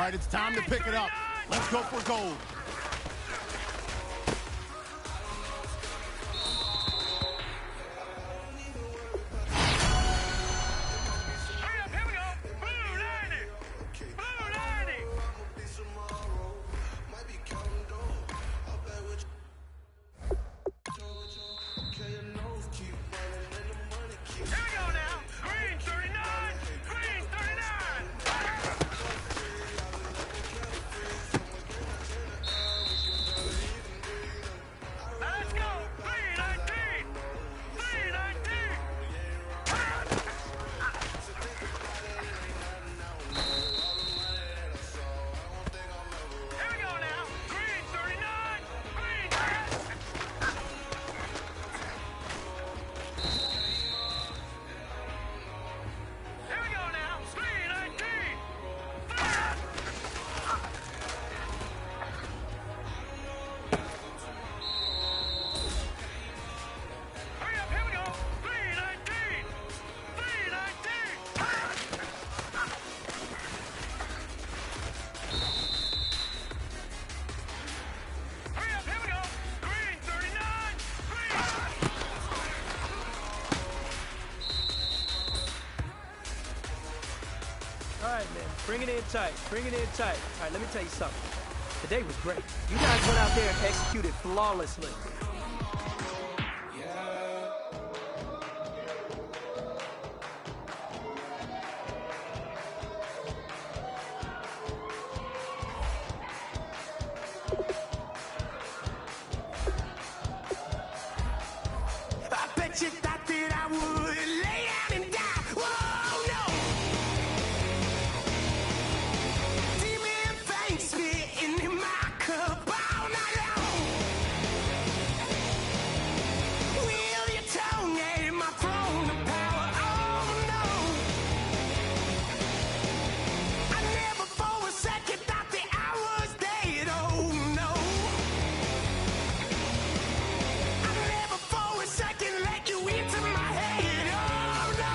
All right, it's time to pick it up. Let's go for gold. Bring it in tight. Bring it in tight. All right, let me tell you something. Today was great. You guys went out there and executed flawlessly. I bet you thought that I would lay down and die. Whoa, no! Demon fangs spitting in my cup all night long. Wheel your tongue at my throne of power. Oh, no! I never for a second thought that I was dead. Oh, no! I never for a second let you into my head. Oh, no!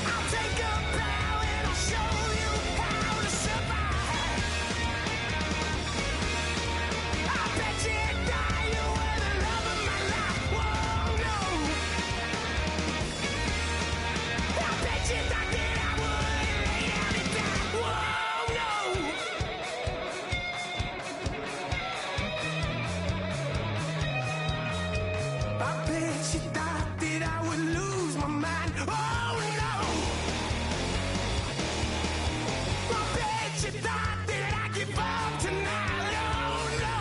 I'll take a bow and I'll show you how to survive. I bet you die, you were the love of my life. Whoa, no! I bet you thought that I would lay down and die. Whoa, no! I bet you thought that I would lose my mind. Oh, no! I bet you thought that I'd give up tonight. Oh, no!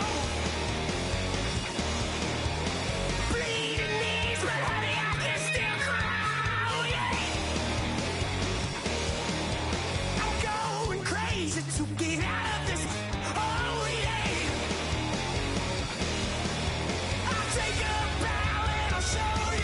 Bleeding knees, but honey, I can still cry. Oh, yeah! I'm going crazy to get out of this. Oh, yeah! I'll take a bow and I'll show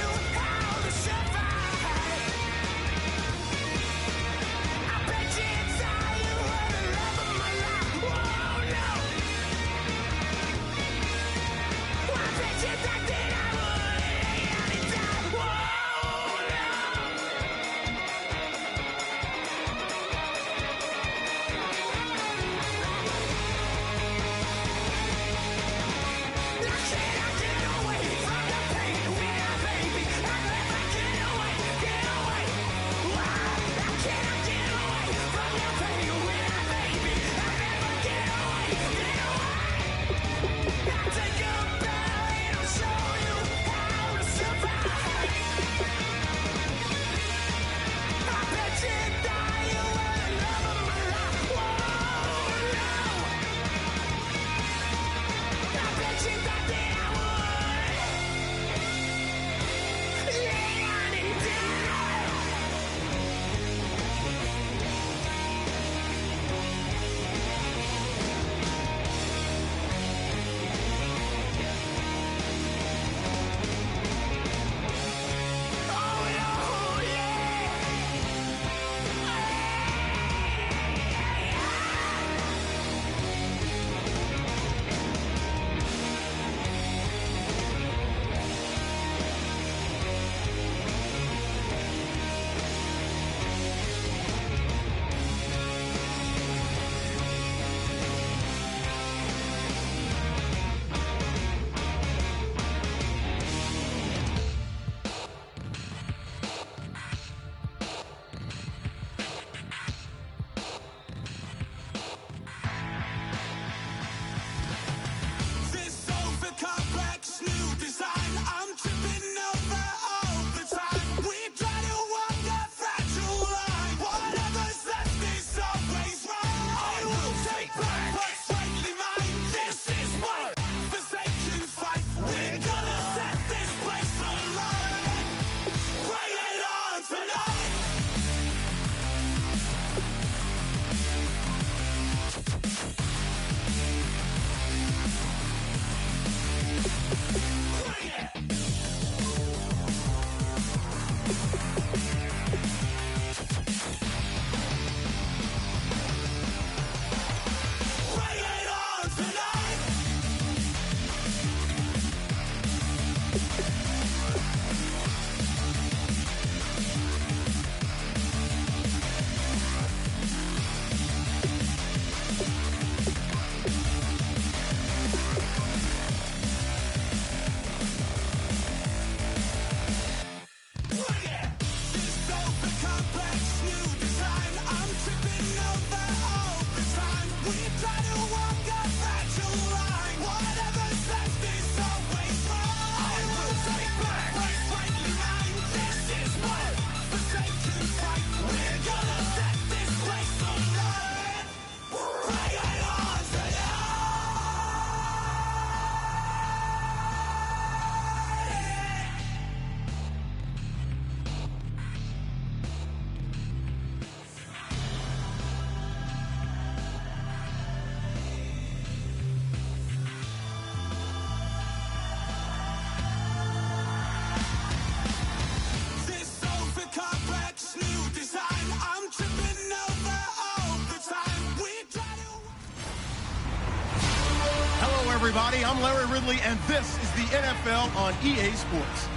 everybody. I'm Larry Ridley, and this is the NFL on EA Sports.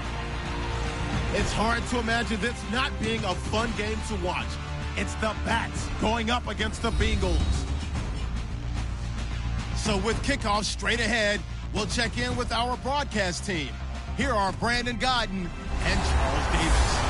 It's hard to imagine this not being a fun game to watch. It's the Bats going up against the Bengals. So with kickoff straight ahead, we'll check in with our broadcast team. Here are Brandon Godden and Charles Davis.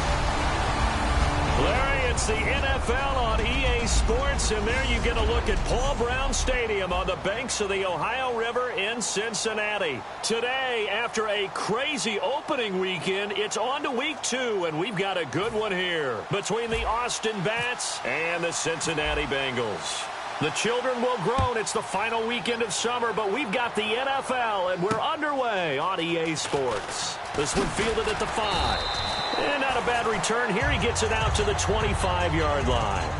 Larry, it's the NFL on EA Sports, and there you get a look at Paul Brown Stadium on the banks of the Ohio River in Cincinnati. Today, after a crazy opening weekend, it's on to week 2, and we've got a good one here between the Austin Bats and the Cincinnati Bengals. The children will groan. It's the final weekend of summer, but we've got the NFL, and we're underway on EA Sports. This one fielded at the 5. And not a bad return here. He gets it out to the 25-yard line.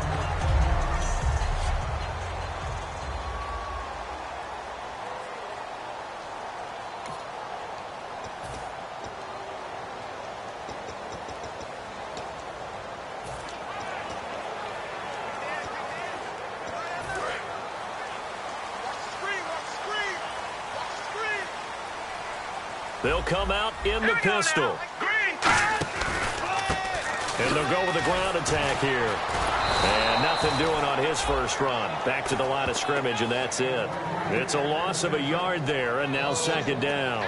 They'll come out in the pistol. And they'll go with a ground attack here. And nothing doing on his first run. Back to the line of scrimmage, and that's it. It's a loss of a yard there, and now second down.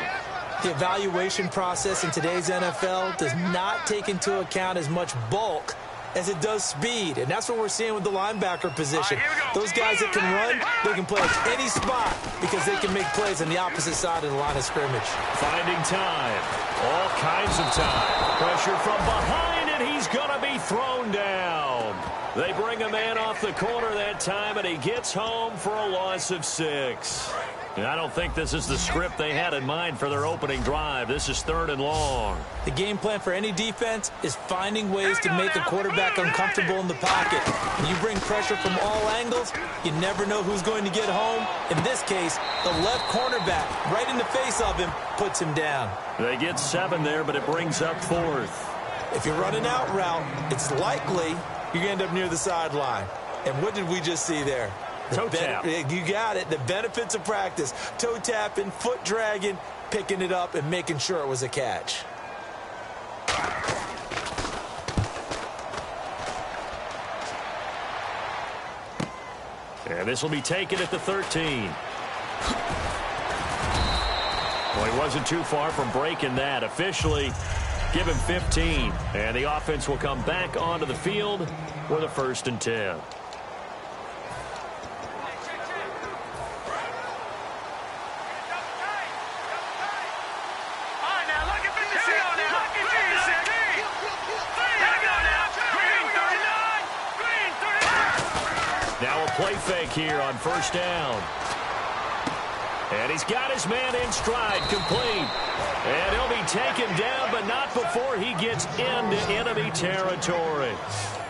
The evaluation process in today's NFL does not take into account as much bulk as it does speed. And that's what we're seeing with the linebacker position. Those guys that can run, they can play at any spot because they can make plays on the opposite side of the line of scrimmage. Finding time. All kinds of time. Pressure from behind, and he's going to be thrown down. They bring a man off the corner that time, and he gets home for a loss of 6. And I don't think this is the script they had in mind for their opening drive. This is 3rd and long. The game plan for any defense is finding ways to make a quarterback uncomfortable in the pocket. When you bring pressure from all angles, you never know who's going to get home. In this case, the left cornerback, right in the face of him, puts him down. They get 7 there, but it brings up 4th. If you run an out route, it's likely you're going to end up near the sideline. And what did we just see there? Toe tap. You got it. The benefits of practice. Toe tapping, foot dragging, picking it up, and making sure it was a catch. And this will be taken at the 13. Well, he wasn't too far from breaking that. Officially, give him 15. And the offense will come back onto the field with a 1st and 10. Now a play fake here on 1st down. And he's got his man in stride, complete. And he'll be taken down, but not before he gets into enemy territory.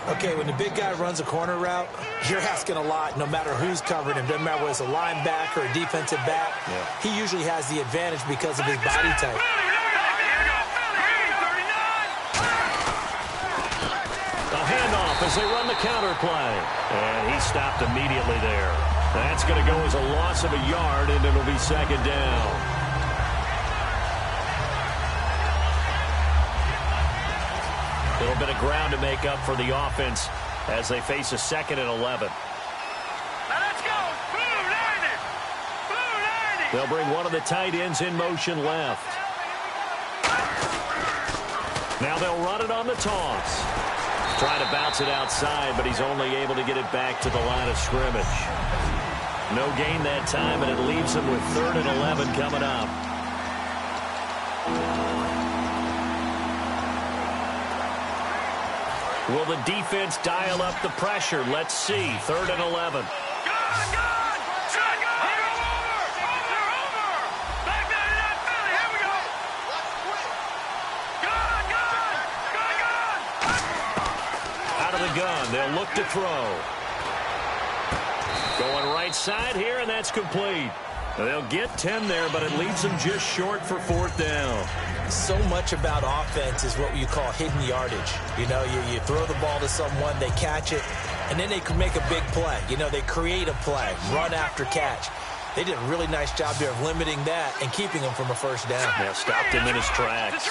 Okay, when the big guy runs a corner route, you're asking a lot no matter who's covering him. Doesn't matter whether it's a linebacker or a defensive back. Yeah. He usually has the advantage because of his body type. As they run the counter play. And he stopped immediately there. That's going to go as a loss of a yard, and it'll be 2nd down. A little bit of ground to make up for the offense as they face a 2nd and 11. Now let's go. Boom, 90. They'll bring one of the tight ends in motion left. Now they'll run it on the toss. Trying to bounce it outside, but he's only able to get it back to the line of scrimmage. No gain that time, and it leaves him with 3rd and 11 coming up. Will the defense dial up the pressure? Let's see. 3rd and 11. Gun. They'll look to throw. Going right side here, and that's complete. They'll get 10 there, but it leaves them just short for 4th down. So much about offense is what you call hidden yardage. You know, you throw the ball to someone, they catch it, and then they can make a big play. You know, they create a play, run after catch. They did a really nice job there of limiting that and keeping him from a first down. Yeah, stopped him in his tracks.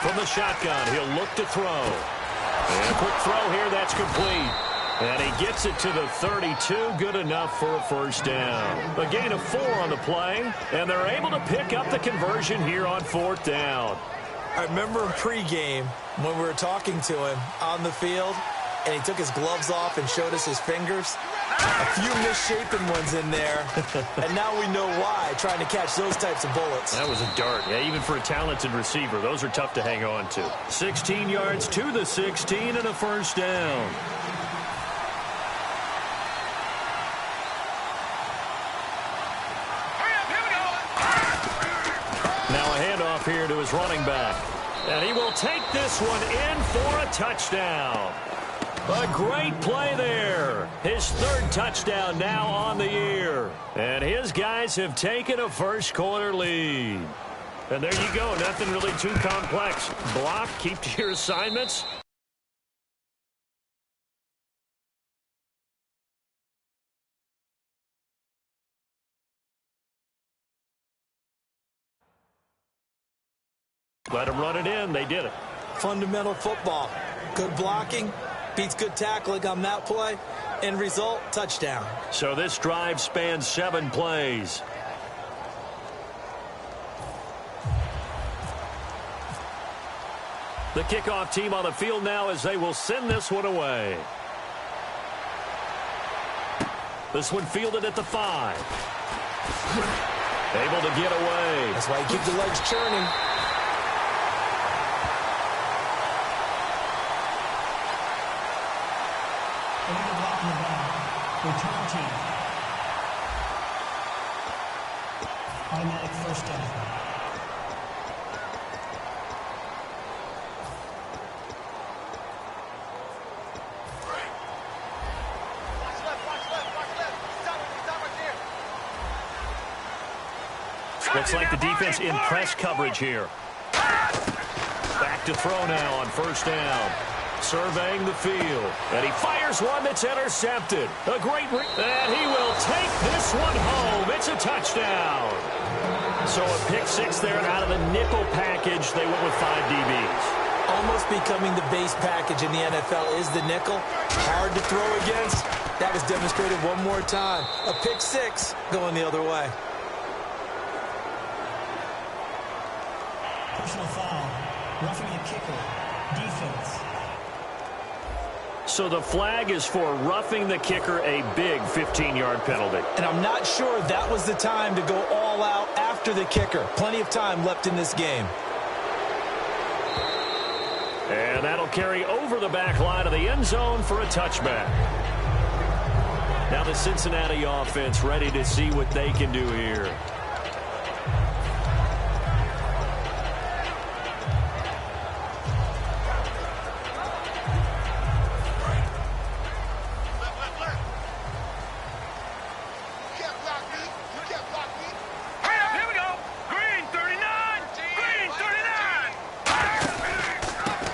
From the shotgun, he'll look to throw. And a quick throw here, that's complete. And he gets it to the 32, good enough for a first down. A gain of 4 on the play, and they're able to pick up the conversion here on 4th down. I remember in pregame when we were talking to him on the field, and he took his gloves off and showed us his fingers. A few misshapen ones in there, and now we know why, trying to catch those types of bullets. That was a dart. Yeah, even for a talented receiver, those are tough to hang on to. 16 yards to the 16 and a first down. Now a handoff here to his running back. And he will take this one in for a touchdown. A great play there. His 3rd touchdown now on the year. And his guys have taken a first-quarter lead. And there you go. Nothing really too complex. Block, keep to your assignments. Let him run it in. They did it. Fundamental football. Good blocking beats good tackling on that play. End result, touchdown. So this drive spans 7 plays. The kickoff team on the field now as they will send this one away. This one fielded at the 5. Able to get away. That's why you keep the legs churning. Return team. Automatic first down. Looks like the defense in press coverage here. Back to throw now on first down. Surveying the field. And he fires one that's intercepted. A great and he will take this one home. It's a touchdown. So a pick 6 there, and out of the nickel package, they went with 5 DBs. Almost becoming the base package in the NFL is the nickel. Hard to throw against. That was demonstrated one more time. A pick 6 going the other way. Personal foul. Roughing the kicker. Defense. So the flag is for roughing the kicker, a big 15-yard penalty. And I'm not sure that was the time to go all out after the kicker. Plenty of time left in this game. And that'll carry over the back line of the end zone for a touchback. Now the Cincinnati offense ready to see what they can do here.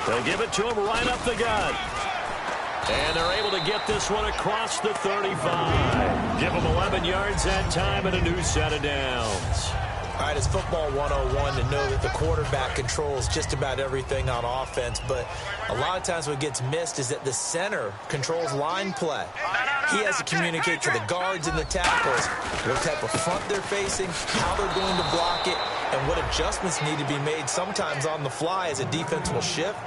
They'll give it to him right up the gut. And they're able to get this one across the 35. Give him 11 yards that time and a new set of downs. All right, it's football 101 to know that the quarterback controls just about everything on offense, but a lot of times what gets missed is that the center controls line play. He has to communicate to the guards and the tackles what type of front they're facing, how they're going to block it, and what adjustments need to be made sometimes on the fly as a defense will shift.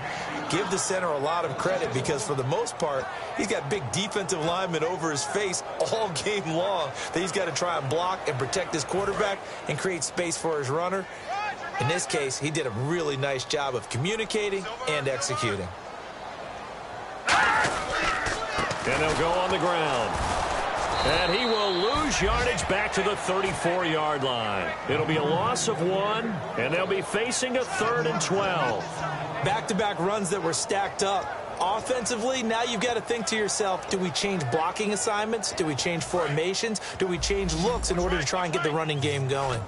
Give the center a lot of credit because for the most part, he's got big defensive linemen over his face all game long that he's got to try and block and protect his quarterback and create space for his runner. In this case, he did a really nice job of communicating and executing. And they'll go on the ground. And he will lose yardage back to the 34-yard line. It'll be a loss of 1, and they'll be facing a 3rd and 12. Back-to-back runs that were stacked up. Offensively, now you've got to think to yourself, do we change blocking assignments? Do we change formations? Do we change looks in order to try and get the running game going?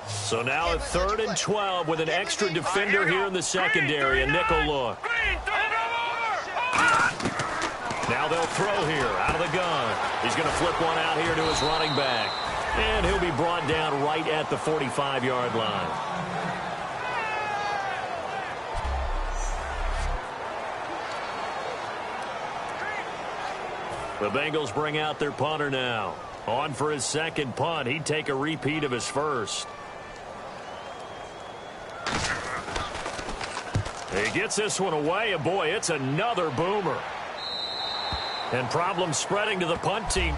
So now a 3rd and 12 with an extra defender here in the secondary. A nickel look. Now Now they'll throw here out of the gun. He's going to flip one out here to his running back. And he'll be brought down right at the 45-yard line. The Bengals bring out their punter now. On for his second punt. He'd take a repeat of his first. He gets this one away, and boy, it's another boomer. And problems spreading to the punt team.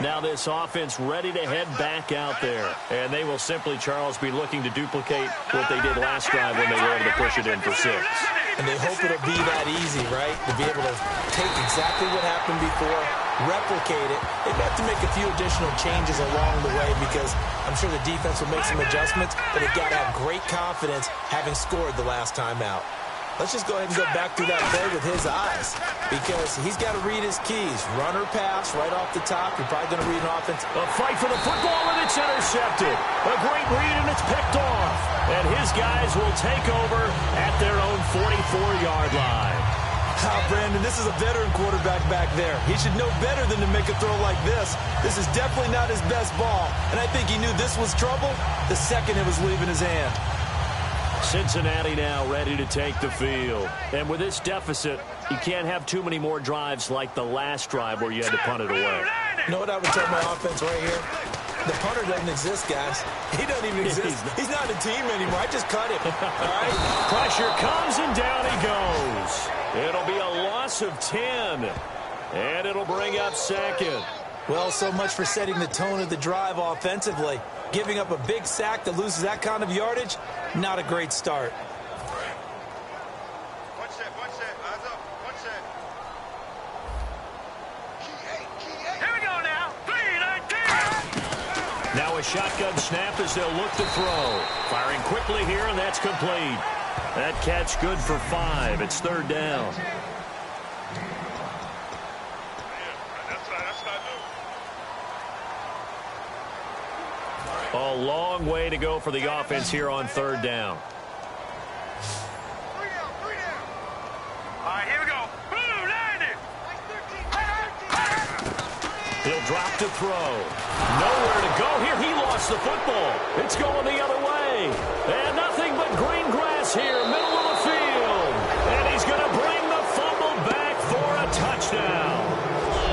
Now this offense ready to head back out there. And they will simply, Charles, be looking to duplicate what they did last drive when they were able to push it in for 6. And they hope it'll be that easy, right? To be able to take exactly what happened before, replicate it. They've got to make a few additional changes along the way because I'm sure the defense will make some adjustments, but they've got to have great confidence having scored the last time out. Let's just go ahead and go back through that play with his eyes because he's got to read his keys. Run or pass right off the top. You're probably going to read an offense. A fight for the football, and it's intercepted. A great read, and it's picked off. And his guys will take over at their own 44-yard line. Brandon, this is a veteran quarterback back there. He should know better than to make a throw like this. This is definitely not his best ball. And I think he knew this was trouble the second it was leaving his hand. Cincinnati now ready to take the field. And with this deficit, you can't have too many more drives like the last drive where you had to punt it away. You know what I would tell my offense right here? The punter doesn't exist, guys. He doesn't even exist. He's not a team anymore. I just cut him. All right? Pressure comes, and down he goes. It'll be a loss of 10. And it'll bring up second. Well, so much for setting the tone of the drive offensively. Giving up a big sack that loses that kind of yardage, not a great start. One set, eyes up, one set. Here we go now. 3-19. Now a shotgun snap as they'll look to throw. Firing quickly here, and that's complete. That catch good for 5. It's third down. A long way to go for the offense here on third down. All right, here we go. Blue, 90. He'll drop to throw. Nowhere to go here. He lost the football. It's going the other way. And nothing but green grass here, middle of the field. And he's going to bring the fumble back for a touchdown.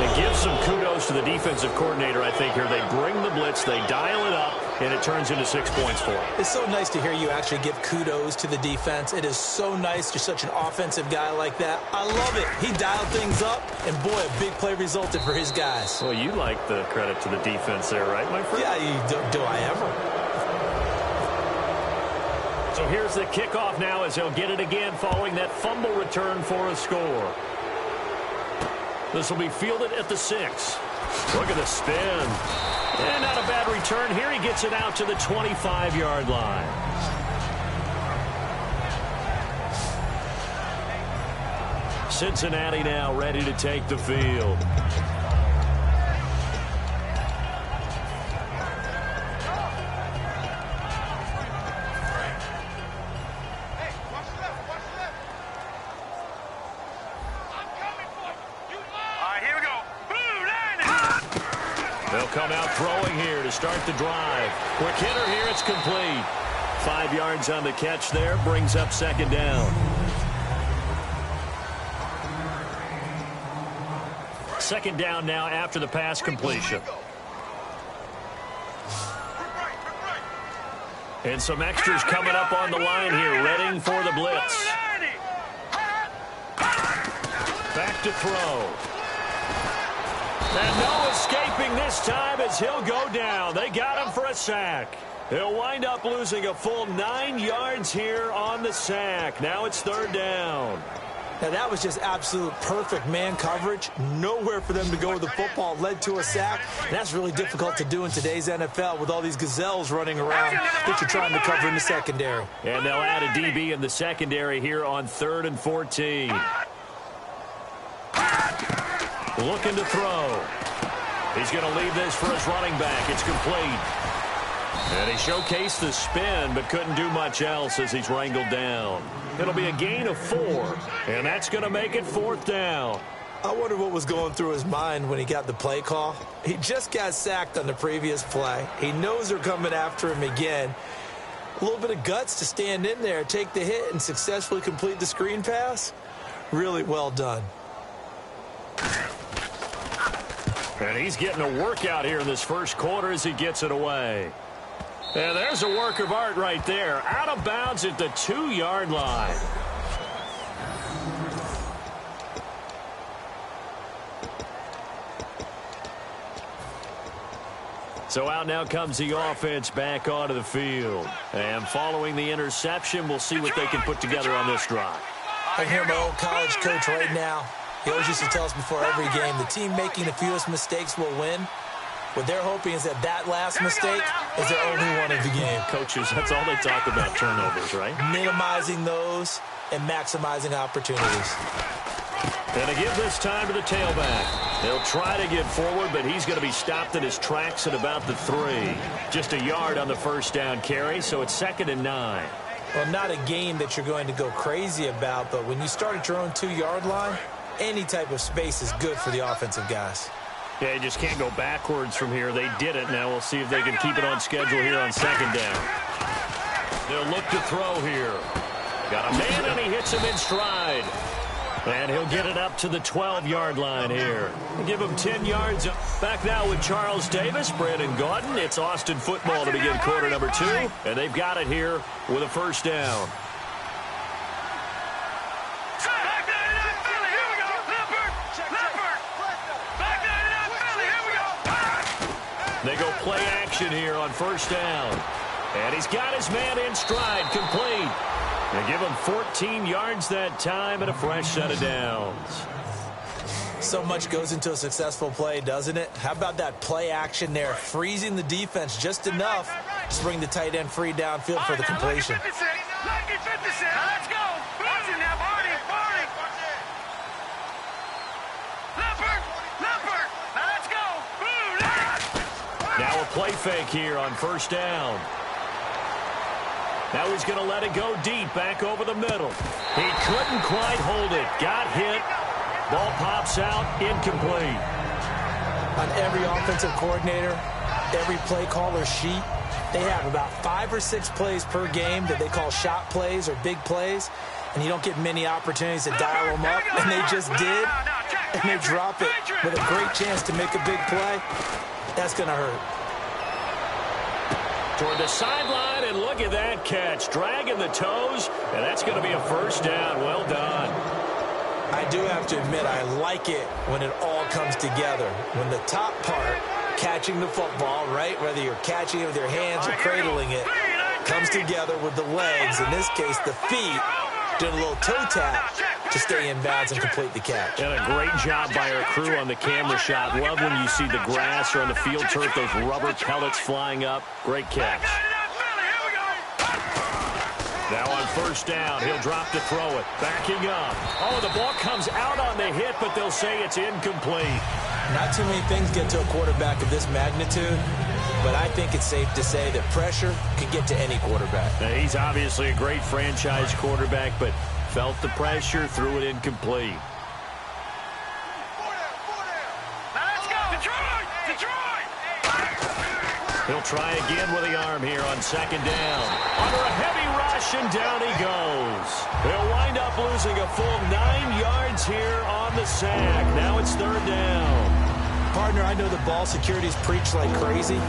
It gives some kudos to the defensive coordinator, I think, here. They bring the blitz, they dial it up, and it turns into 6 points for him. It's so nice to hear you actually give kudos to the defense. It is so nice. You're such an offensive guy like that. I love it. He dialed things up, and boy, a big play resulted for his guys. Well, you like the credit to the defense there, right, my friend? Yeah, do I ever? So here's the kickoff now as he'll get it again following that fumble return for a score. This will be fielded at the 6. Look at the spin. And not a bad return here. He gets it out to the 25-yard line. Cincinnati now ready to take the field. Come out throwing here to start the drive. Quick hitter here, it's complete. 5 yards on the catch there, brings up second down. Second down now after the pass completion. And some extras coming up on the line here, readying for the blitz. Back to throw. And no escaping this time as he'll go down. They got him for a sack. He'll wind up losing a full 9 yards here on the sack. Now it's third down. Now that was just absolute perfect man coverage. Nowhere for them to go with the football. Led to a sack. And that's really difficult to do in today's NFL with all these gazelles running around that you're trying to cover in the secondary. And they'll add a DB in the secondary here on 3rd and 14. Looking to throw. He's going to leave this for his running back. It's complete. And he showcased the spin, but couldn't do much else as he's wrangled down. It'll be a gain of 4, and that's going to make it 4th down. I wonder what was going through his mind when he got the play call. He just got sacked on the previous play. He knows they're coming after him again. A little bit of guts to stand in there, take the hit, and successfully complete the screen pass. Really well done. And he's getting a workout here in this first quarter as he gets it away. And there's a work of art right there. Out of bounds at the 2-yard line. So out now comes the offense back onto the field. And following the interception, we'll see what they can put together on this drive. I hear my old college coach right now. He always used to tell us before every game, the team making the fewest mistakes will win. What they're hoping is that last mistake is their only one of the game. Coaches, that's all they talk about, turnovers, right? Minimizing those and maximizing opportunities. And to give this time to the tailback. He'll try to get forward, but he's going to be stopped in his tracks at about the 3. Just a yard on the first down carry, so it's 2nd and 9. Well, not a game that you're going to go crazy about, but when you start at your own 2-yard line, any type of space is good for the offensive guys. Yeah, you just can't go backwards from here. They did it. Now we'll see if they can keep it on schedule here on 2nd down. They'll look to throw here. Got a man, and he hits him in stride. And he'll get it up to the 12-yard line here. Give him 10 yards. Back now with Charles Davis, Brandon Gaudin. It's Austin football to begin quarter number 2. And they've got it here with a first down. They go play action here on first down. And he's got his man in stride, complete. They give him 14 yards that time and a fresh set of downs. So much goes into a successful play, doesn't it? How about that play action there, freezing the defense just enough to bring the tight end free downfield for the completion. Let's go. Watching now, Barney. Leopard. Let's go. Now a play fake here on first down. Now he's going to let it go deep, back over the middle. He couldn't quite hold it. Got hit. Ball pops out, incomplete. On every offensive coordinator, every play caller sheet, they have about 5 or 6 plays per game that they call shot plays or big plays, and you don't get many opportunities to dial them up, and they just did, and they drop it with a great chance to make a big play. That's going to hurt. Toward the sideline, and look at that catch. Dragging the toes, and that's going to be a first down. Well done. I do have to admit, I like it when it all comes together. When the top part, catching the football, right, whether you're catching it with your hands or cradling it, comes together with the legs, in this case the feet, doing a little toe tap to stay in bounds and complete the catch. And a great job by our crew on the camera shot. Love when you see the grass or on the field turf, those rubber pellets flying up. Great catch. Now on first down, he'll drop to throw it. Backing up. Oh, the ball comes out on the hit, but they'll say it's incomplete. Not too many things get to a quarterback of this magnitude, but I think it's safe to say that pressure can get to any quarterback. Now, he's obviously a great franchise quarterback, but felt the pressure, threw it incomplete. Let's go. Detroit. He'll try again with the arm here on second down. Under a heavy rush, and down he goes. They'll wind up losing a full 9 yards here on the sack. Now it's third down. Partner, I know the ball security's preached like crazy,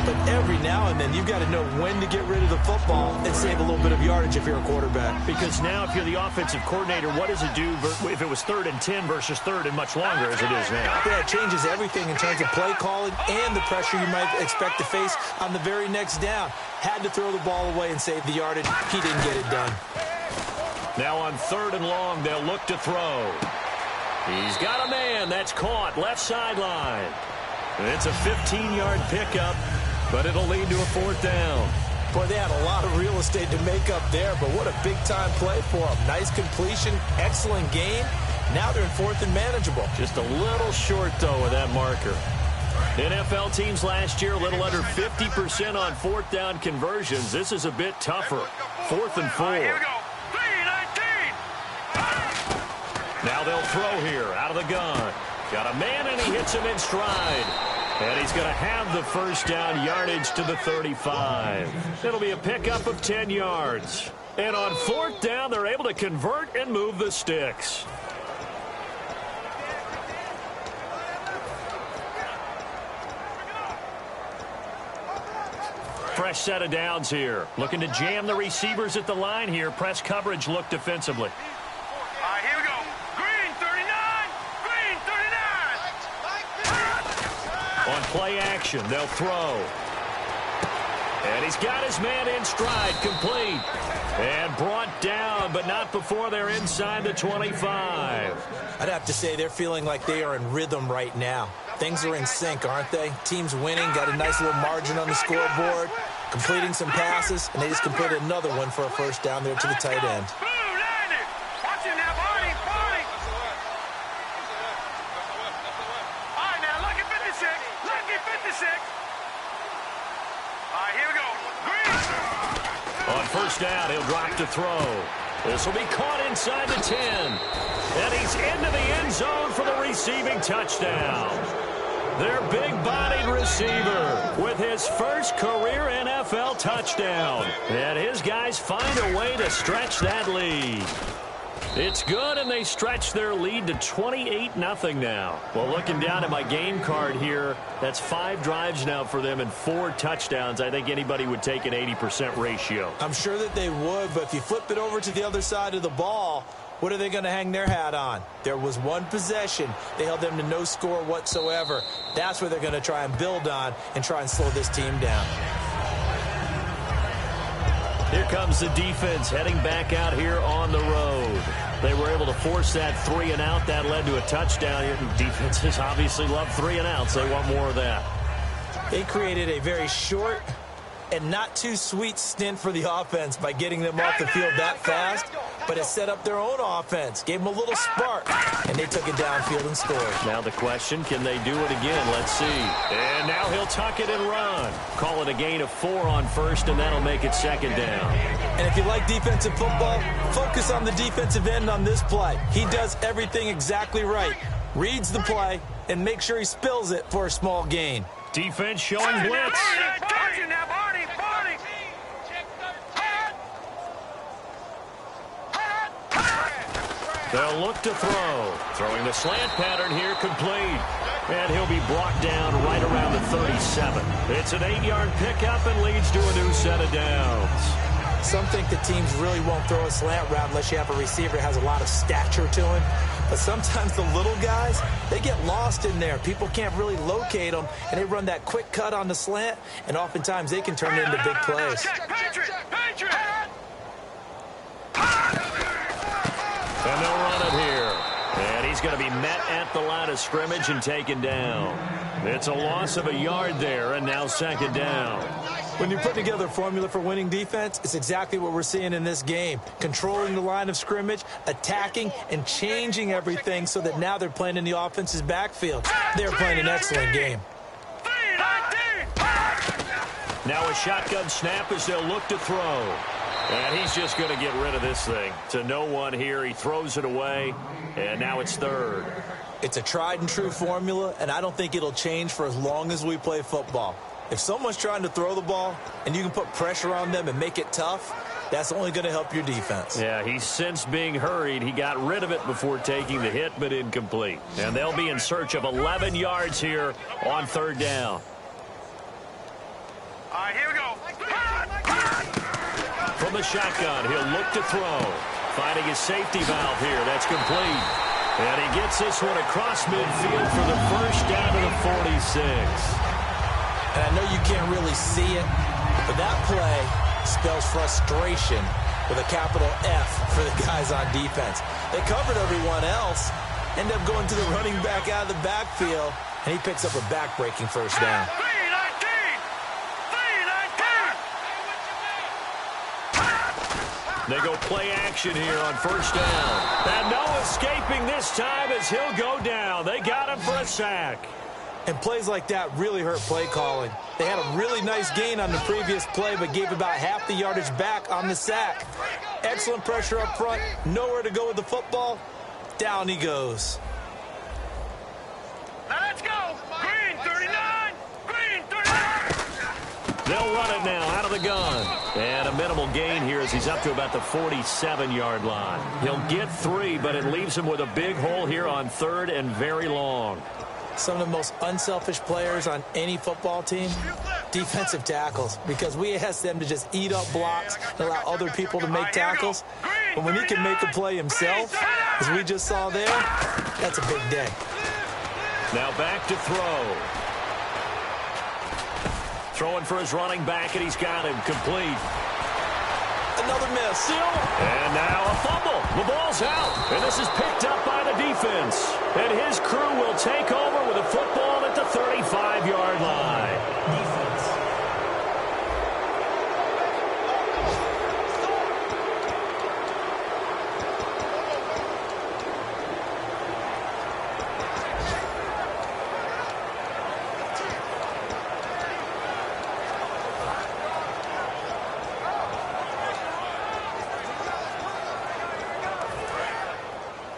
but every now and then you've got to know when to get rid of the football and save a little bit of yardage if you're a quarterback. Because now if you're the offensive coordinator, what does it do if it was 3rd and 10 versus 3rd and much longer as it is now? Yeah, it changes everything in terms of play calling and the pressure you might expect to face on the very next down. Had to throw the ball away and save the yardage. He didn't get it done. Now on 3rd and long, they'll look to throw. He's got a man. That's caught. Left sideline. And it's a 15-yard pickup, but it'll lead to a 4th down. Boy, they had a lot of real estate to make up there, but what a big-time play for him. Nice completion, excellent game, Now they're in 4th and manageable. Just a little short, though, with that marker. NFL teams last year, a little under 50% on 4th down conversions. This is a bit tougher. 4th and 4. Here we go. 3-19. Now they'll throw here out of the gun. Got a man, and he hits him in stride. And he's going to have the first down, yardage to the 35. It'll be a pickup of 10 yards. And on 4th down, they're able to convert and move the sticks. Fresh set of downs here. Looking to jam the receivers at the line here. Press coverage look defensively. All right, here we go. Green 39. Green 39. On play action, they'll throw. And he's got his man in stride, complete. And brought down, but not before they're inside the 25. I'd have to say they're feeling like they are in rhythm right now. Things are in sync, aren't they? Team's winning, got a nice little margin on the scoreboard, completing some passes, and they just completed another one for a first down there to the tight end. Watch it now, Barney. All right, now, lucky 56. Lucky 56. All right, here we go. Green. On first down, he'll drop to throw. This will be caught inside the 10. And he's into the end zone for the receiving touchdown. Their big-bodied receiver with his first career NFL touchdown. And his guys find a way to stretch that lead. It's good, and they stretch their lead to 28-0 now. Well, looking down at my game card here, that's 5 drives now for them and 4 touchdowns. I think anybody would take an 80% ratio. I'm sure that they would, but if you flip it over to the other side of the ball, what are they going to hang their hat on? There was one possession. They held them to no score whatsoever. That's where they're going to try and build on and try and slow this team down. Here comes the defense heading back out here on the road. They were able to force that 3 and out. That led to a touchdown here. Defenses obviously love 3 and outs. They want more of that. They created a very short and not too sweet stint for the offense by getting them off the field that fast, but it set up their own offense, gave them a little spark, and they took it downfield and scored. Now the question, can they do it again? Let's see. And now he'll tuck it and run. Call it a gain of 4 on first, and that'll make it 2nd down. And if you like defensive football, focus on the defensive end on this play. He does everything exactly right. Reads the play and makes sure he spills it for a small gain. Defense showing blitz. They'll look to throw. Throwing the slant pattern here, complete. And he'll be brought down right around the 37. It's an 8-yard pickup and leads to a new set of downs. Some think the teams really won't throw a slant route unless you have a receiver that has a lot of stature to him. But sometimes the little guys, they get lost in there. People can't really locate them, and they run that quick cut on the slant, and oftentimes they can turn it into big plays. And they'll run it here. And he's going to be met at the line of scrimmage and taken down. It's a loss of a yard there, and now 2nd down. When you put together a formula for winning defense, it's exactly what we're seeing in this game. Controlling the line of scrimmage, attacking, and changing everything so that now they're playing in the offense's backfield. They're playing an excellent game. Now a shotgun snap as they'll look to throw. And he's just going to get rid of this thing. To no one here. He throws it away, and now it's 3rd. It's a tried-and-true formula, and I don't think it'll change for as long as we play football. If someone's trying to throw the ball and you can put pressure on them and make it tough, that's only going to help your defense. Yeah, he's since being hurried. He got rid of it before taking the hit, but incomplete. And they'll be in search of 11 yards here on 3rd down. All right, here we go. From the shotgun, he'll look to throw. Finding his safety valve here. That's complete. And he gets this one across midfield for the first down to the 46. And I know you can't really see it, but that play spells frustration with a capital F for the guys on defense. They covered everyone else, end up going to the running back out of the backfield, and he picks up a back-breaking first down. They go play action here on first down. And no escaping this time as he'll go down. They got him for a sack. And plays like that really hurt play calling. They had a really nice gain on the previous play, but gave about half the yardage back on the sack. Excellent pressure up front. Nowhere to go with the football. Down he goes. Now let's go. Green 39. Green 39. They'll run it now out of the gun. And a minimal gain here as he's up to about the 47-yard line. He'll get 3, but it leaves him with a big hole here on 3rd and very long. Some of the most unselfish players on any football team, defensive tackles, because we ask them to just eat up blocks and allow other people to make tackles. But when he can make a play himself, as we just saw there, that's a big day. Now back to throw. Throwing for his running back, and he's got him complete. Another miss. And now a fumble. The ball's out. And this is picked up by the defense. And his crew will take over with a football at the 35-yard line. Defense.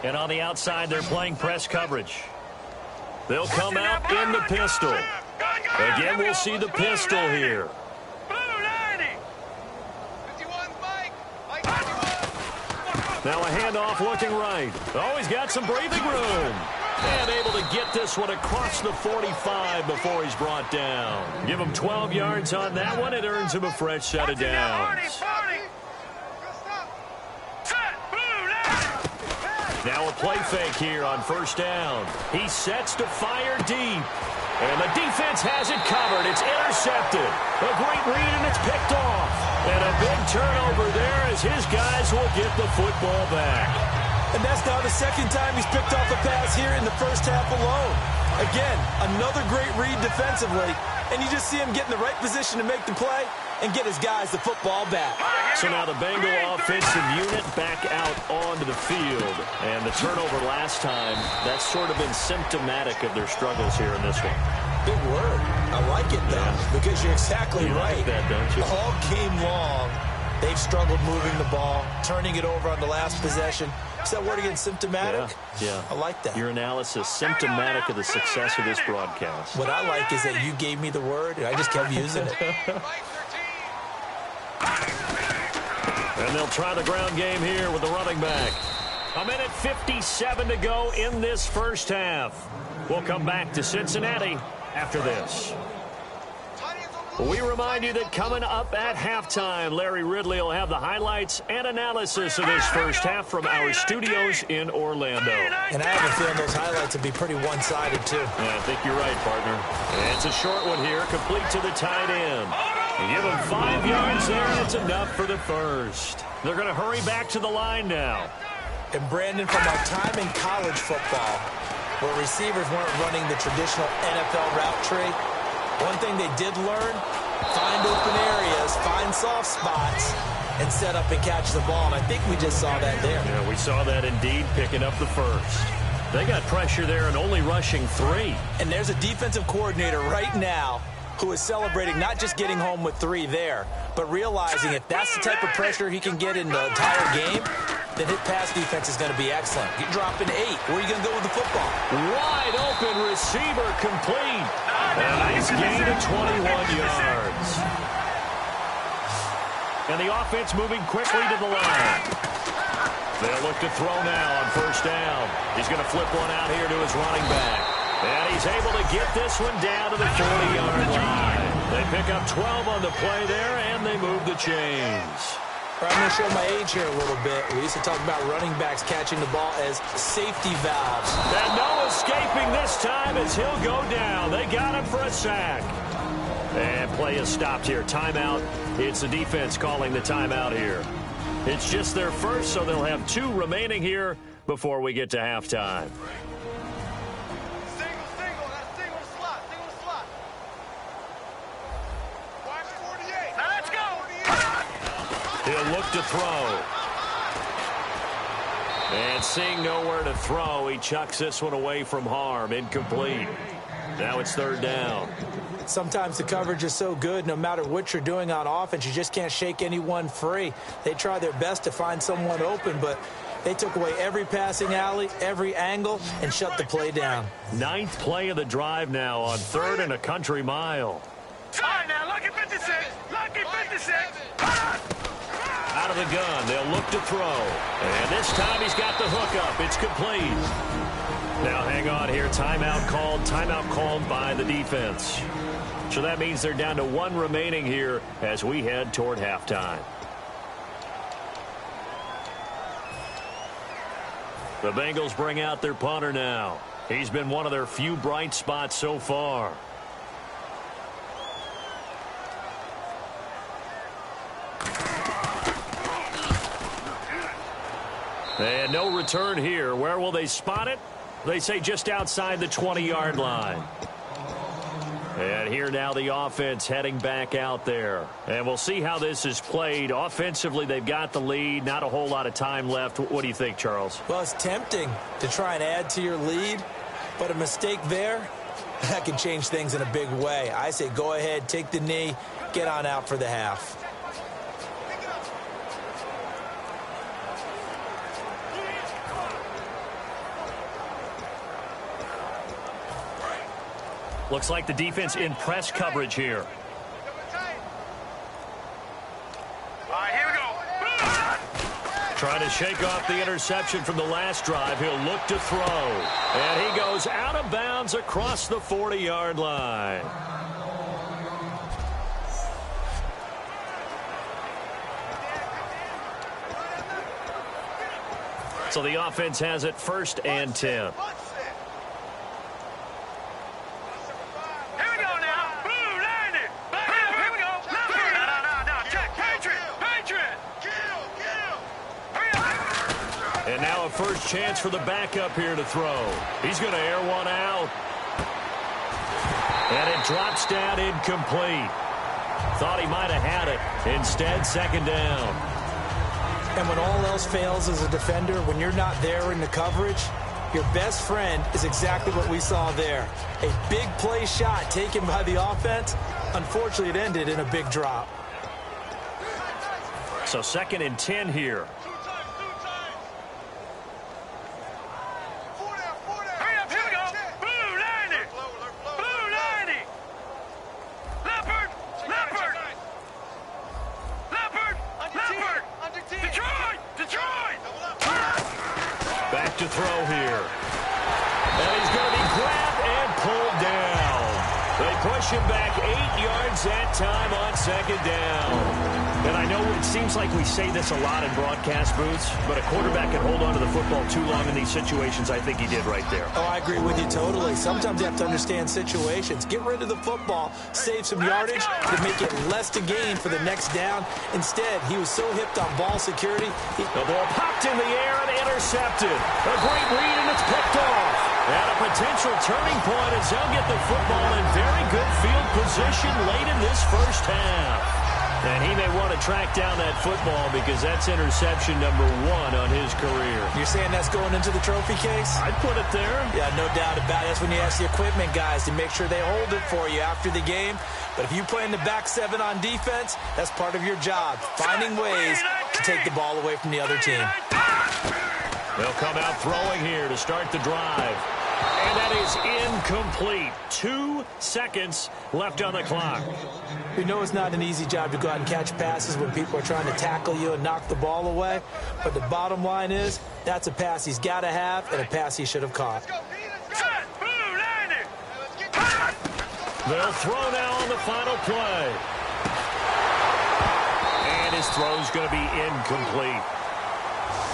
And on the outside, they're playing press coverage. They'll come out in the pistol. Again, we'll see the pistol here. Blue 90. 51, Mike. Mike 51. Now a handoff looking right. Oh, he's got some breathing room. And able to get this one across the 45 before he's brought down. Give him 12 yards on that one. It earns him a fresh set of downs. Now a play fake here on first down. He sets to fire deep. And the defense has it covered. It's intercepted. A great read, and it's picked off. And a big turnover there as his guys will get the football back. And that's now the second time he's picked off a pass here in the first half alone. Again, another great read defensively. And you just see him get in the right position to make the play and get his guys the football back. So now the Bengal offensive unit back out onto the field. And the turnover last time, that's sort of been symptomatic of their struggles here in this one. Big word. I like it, though, because you're exactly right. Like that, don't you? All game long, they've struggled moving the ball, turning it over on the last possession. Is that word again, symptomatic? Yeah. I like that. Your analysis, symptomatic of the success of this broadcast. What I like is that you gave me the word, and I just kept using it. And they'll try the ground game here with the running back. 1:57 to go in this first half. We'll come back to Cincinnati after this. We remind you that coming up at halftime, Larry Ridley will have the highlights and analysis of this first half from our studios in Orlando. And I have a feeling those highlights will be pretty one-sided, too. Yeah, I think you're right, partner. And it's a short one here, complete to the tight end. You give him 5 yards there, and it's enough for the first. They're going to hurry back to the line now. And, Brandon, from our time in college football, where receivers weren't running the traditional NFL route tree, one thing they did learn, find open areas, find soft spots, and set up and catch the ball. And I think we just saw that there. Yeah, we saw that indeed, picking up the first. They got pressure there and only rushing 3. And there's a defensive coordinator right now who is celebrating not just getting home with 3 there, but realizing if that's the type of pressure he can get in the entire game, then his pass defense is going to be excellent. You're dropping 8. Where are you going to go with the football? Wide open receiver complete. And a nice gain of 21 yards. And the offense moving quickly to the line. They'll look to throw now on first down. He's going to flip one out here to his running back. And he's able to get this one down to the 40-yard line. They pick up 12 on the play there, and they move the chains. I'm going to show my age here a little bit. We used to talk about running backs catching the ball as safety valves. And no escaping this time as he'll go down. They got him for a sack. And play is stopped here. Timeout. It's the defense calling the timeout here. It's just their first, so they'll have 2 remaining here before we get to halftime. Single, that's single slot. Watch 48. Now let's go. He'll look to throw. And seeing nowhere to throw, he chucks this one away from harm. Incomplete. Now it's third down. Sometimes the coverage is so good, no matter what you're doing on offense, you just can't shake anyone free. They try their best to find someone open, but they took away every passing alley, every angle, and shut the play down. 9th play of the drive now on 3rd and a country mile. All right, now, lucky 56. Lucky 56. Out of the gun, they'll look to throw. And this time he's got the hook up. It's complete. Now hang on here. Timeout called by the defense. So that means they're down to 1 remaining here as we head toward halftime. The Bengals bring out their punter now. He's been one of their few bright spots so far. And no return here. Where will they spot it? They say just outside the 20-yard line. And here now the offense heading back out there. And we'll see how this is played. Offensively, they've got the lead. Not a whole lot of time left. What do you think, Charles? Well, it's tempting to try and add to your lead, but a mistake there, that can change things in a big way. I say go ahead, take the knee, get on out for the half. Looks like the defense in press coverage here. All right, here we go. Trying to shake off the interception from the last drive. He'll look to throw. And he goes out of bounds across the 40-yard line. So the offense has it 1st and 10. And now a first chance for the backup here to throw. He's going to air one out. And it drops down incomplete. Thought he might have had it. Instead, 2nd down. And when all else fails as a defender, when you're not there in the coverage, your best friend is exactly what we saw there. A big play shot taken by the offense. Unfortunately, it ended in a big drop. So 2nd and 10 here. Back to throw here. And he's going to be grabbed and pulled down. They push him back 8 yards that time on 2nd down. And I know it seems like we say this a lot in broadcast booths, but a quarterback can hold on to the football too long in these situations. I think he did right there. Oh, I agree with you totally. Sometimes you have to understand situations. Get rid of the football, save some yardage to make it less to gain for the next down. Instead, he was so hipped on ball security. The ball popped in the air and intercepted. A great read, and it's picked off. And a potential turning point as they'll get the football in very good field position late in this first half. And he may want to track down that football because that's interception number 1 on his career. You're saying that's going into the trophy case? I'd put it there. Yeah, no doubt about it. That's when you ask the equipment guys to make sure they hold it for you after the game. But if you play in the back 7 on defense, that's part of your job, finding ways to take the ball away from the other team. They'll come out throwing here to start the drive. And that is incomplete. 2 seconds left on the clock. We know it's not an easy job to go out and catch passes when people are trying to tackle you and knock the ball away. But the bottom line is, that's a pass he's got to have and a pass he should have caught. They'll throw now on the final play. And his throw's going to be incomplete.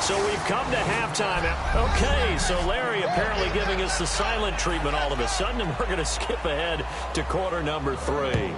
So we've come to halftime. Okay, so Larry apparently giving us the silent treatment all of a sudden, and we're going to skip ahead to quarter number 3.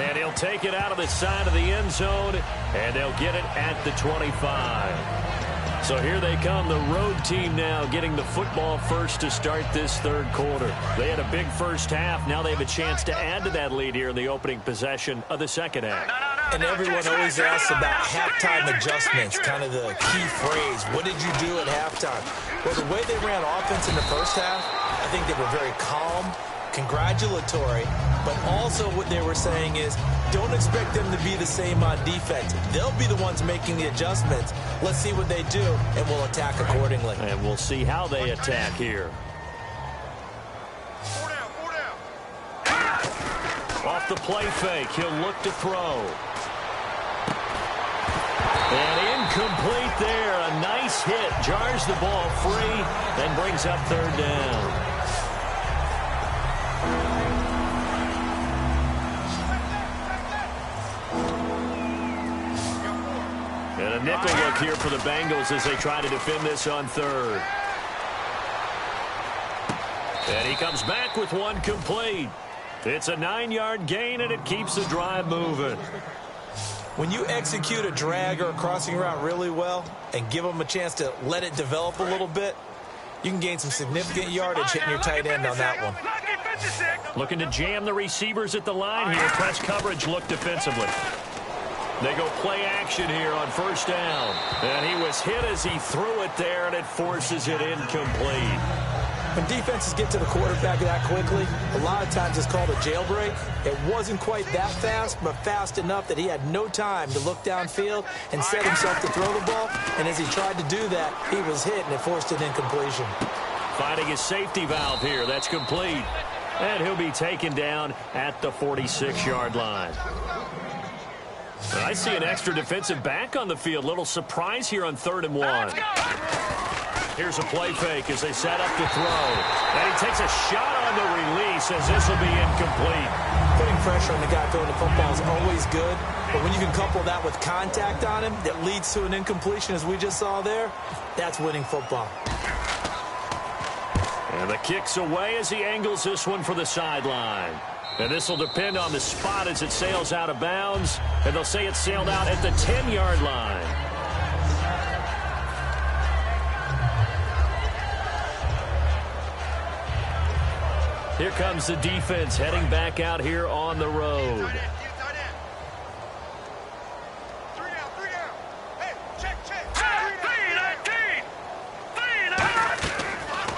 And he'll take it out of the side of the end zone, and they'll get it at the 25. So here they come, the road team now getting the football first to start this 3rd quarter. They had a big first half. Now they have a chance to add to that lead here in the opening possession of the 2nd half. And everyone always asks about halftime adjustments, kind of the key phrase. What did you do at halftime? Well, the way they ran offense in the first half, I think they were very calm, congratulatory, but also what they were saying is don't expect them to be the same on defense. They'll be the ones making the adjustments. Let's see what they do, and we'll attack accordingly. And we'll see how they attack here. Off the play fake, he'll look to throw. And incomplete there. A nice hit. Jars the ball free and brings up third down. And a nickel look here for the Bengals as they try to defend this on third. And he comes back with one complete. It's a 9-yard gain, and it keeps the drive moving. When you execute a drag or a crossing route really well and give them a chance to let it develop a little bit, you can gain some significant yardage hitting your tight end on that one. Looking to jam the receivers at the line here. Press coverage look defensively. They go play action here on first down. And he was hit as he threw it there, and it forces it incomplete. When defenses get to the quarterback that quickly, a lot of times it's called a jailbreak. It wasn't quite that fast, but fast enough that he had no time to look downfield and set himself to throw the ball. And as he tried to do that, he was hit, and it forced an incompletion. Finding his safety valve here. That's complete. And he'll be taken down at the 46-yard line. I see an extra defensive back on the field. Little surprise here on 3rd and 1. Here's a play fake as they set up to throw. And he takes a shot on the release as this will be incomplete. Putting pressure on the guy throwing the football is always good, but when you can couple that with contact on him that leads to an incompletion as we just saw there, that's winning football. And the kick's away as he angles this one for the sideline. And this will depend on the spot as it sails out of bounds. And they'll say it sailed out at the 10-yard line. Here comes the defense heading back out here on the road.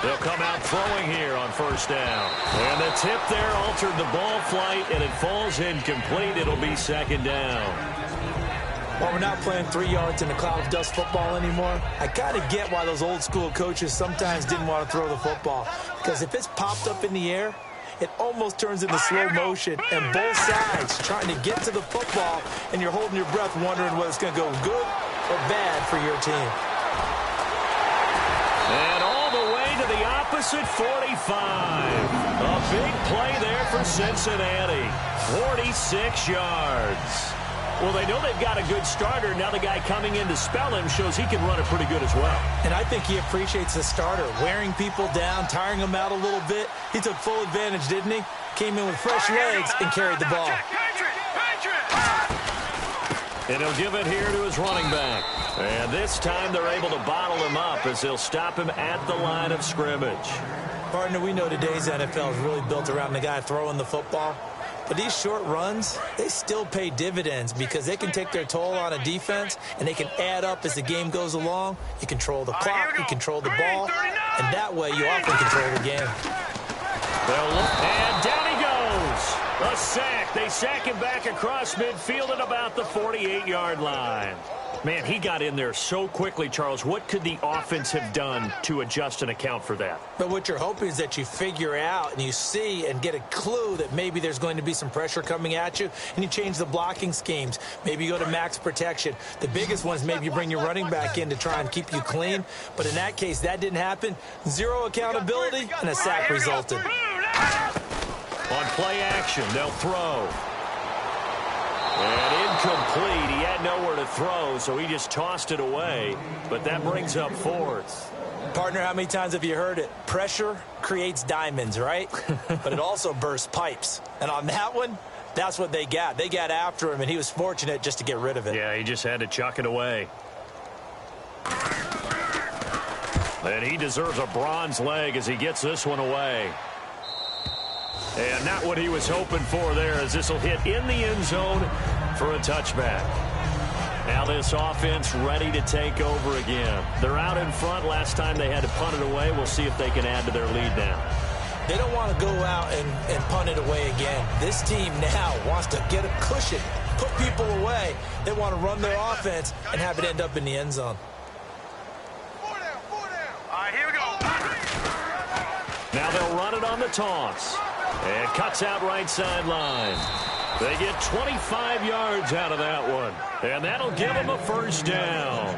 They'll come out throwing here on first down. And the tip there altered the ball flight, and it falls incomplete. It'll be 2nd down. While we're not playing 3 yards in a cloud of dust football anymore, I kind of get why those old school coaches sometimes didn't want to throw the football. Because if it's popped up in the air, it almost turns into slow motion, and both sides trying to get to the football, and you're holding your breath wondering whether it's going to go good or bad for your team. And all the way to the opposite 45. A big play there for Cincinnati. 46 yards. Well, they know they've got a good starter. Now the guy coming in to spell him shows he can run it pretty good as well. And I think he appreciates the starter, wearing people down, tiring them out a little bit. He took full advantage, didn't he? Came in with fresh legs and carried the ball. And he'll give it here to his running back. And this time they're able to bottle him up as they'll stop him at the line of scrimmage. Partner, we know today's NFL is really built around the guy throwing the football. But these short runs, they still pay dividends because they can take their toll on a defense, and they can add up as the game goes along. You control the clock, you control the ball, and that way you often control the game. And down he goes. A sack. They sack him back across midfield at about the 48-yard line. Man, he got in there so quickly, Charles. What could the offense have done to adjust and account for that? But what you're hoping is that you figure out and you see and get a clue that maybe there's going to be some pressure coming at you, and you change the blocking schemes. Maybe you go to max protection. The biggest one is maybe you bring your running back in to try and keep you clean. But in that case, that didn't happen. Zero accountability, and a sack resulted. On play action, they'll throw. And incomplete. He had nowhere to throw, so he just tossed it away. But that brings up 4th. Partner, how many times have you heard it? Pressure creates diamonds, right? But it also bursts pipes. And on that one, that's what they got. They got after him, and he was fortunate just to get rid of it. Yeah, he just had to chuck it away. And he deserves a bronze leg as he gets this one away. And not what he was hoping for there, as this will hit in the end zone for a touchback. Now this offense ready to take over again. They're out in front. Last time they had to punt it away. We'll see if they can add to their lead now. They don't want to go out and punt it away again. This team now wants to get a cushion, put people away. They want to run their offense and have it end up in the end zone. All right, here we go. Now they'll run it on the toss. And cuts out right sideline. They get 25 yards out of that one. And that'll give them a first down.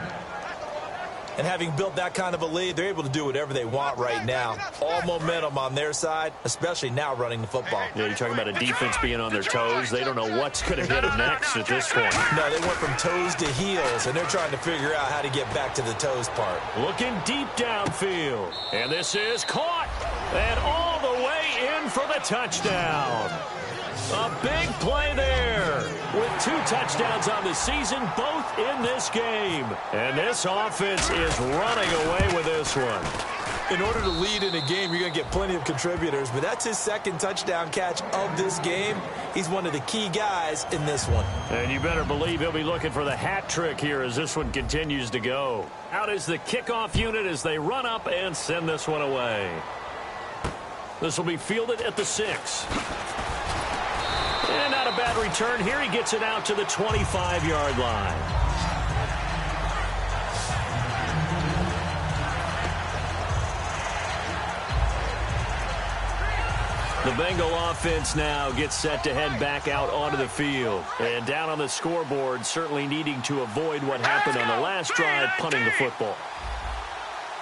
And having built that kind of a lead, they're able to do whatever they want right now. All momentum on their side, especially now running the football. Yeah, you're talking about a defense being on their toes. They don't know what's going to hit them next at this point. No, they went from toes to heels, and they're trying to figure out how to get back to the toes part. Looking deep downfield. And this is caught. And all the way in for the touchdown. A big play there with 2 touchdowns on the season, both in this game. And this offense is running away with this one. In order to lead in a game, you're going to get plenty of contributors, but that's his second touchdown catch of this game. He's one of the key guys in this one. And you better believe he'll be looking for the hat trick here as this one continues to go. Out is the kickoff unit as they run up and send this one away. This will be fielded at the 6. And not a bad return here. He gets it out to the 25-yard line. The Bengal offense now gets set to head back out onto the field. And down on the scoreboard, certainly needing to avoid what happened on the last drive, punting the football.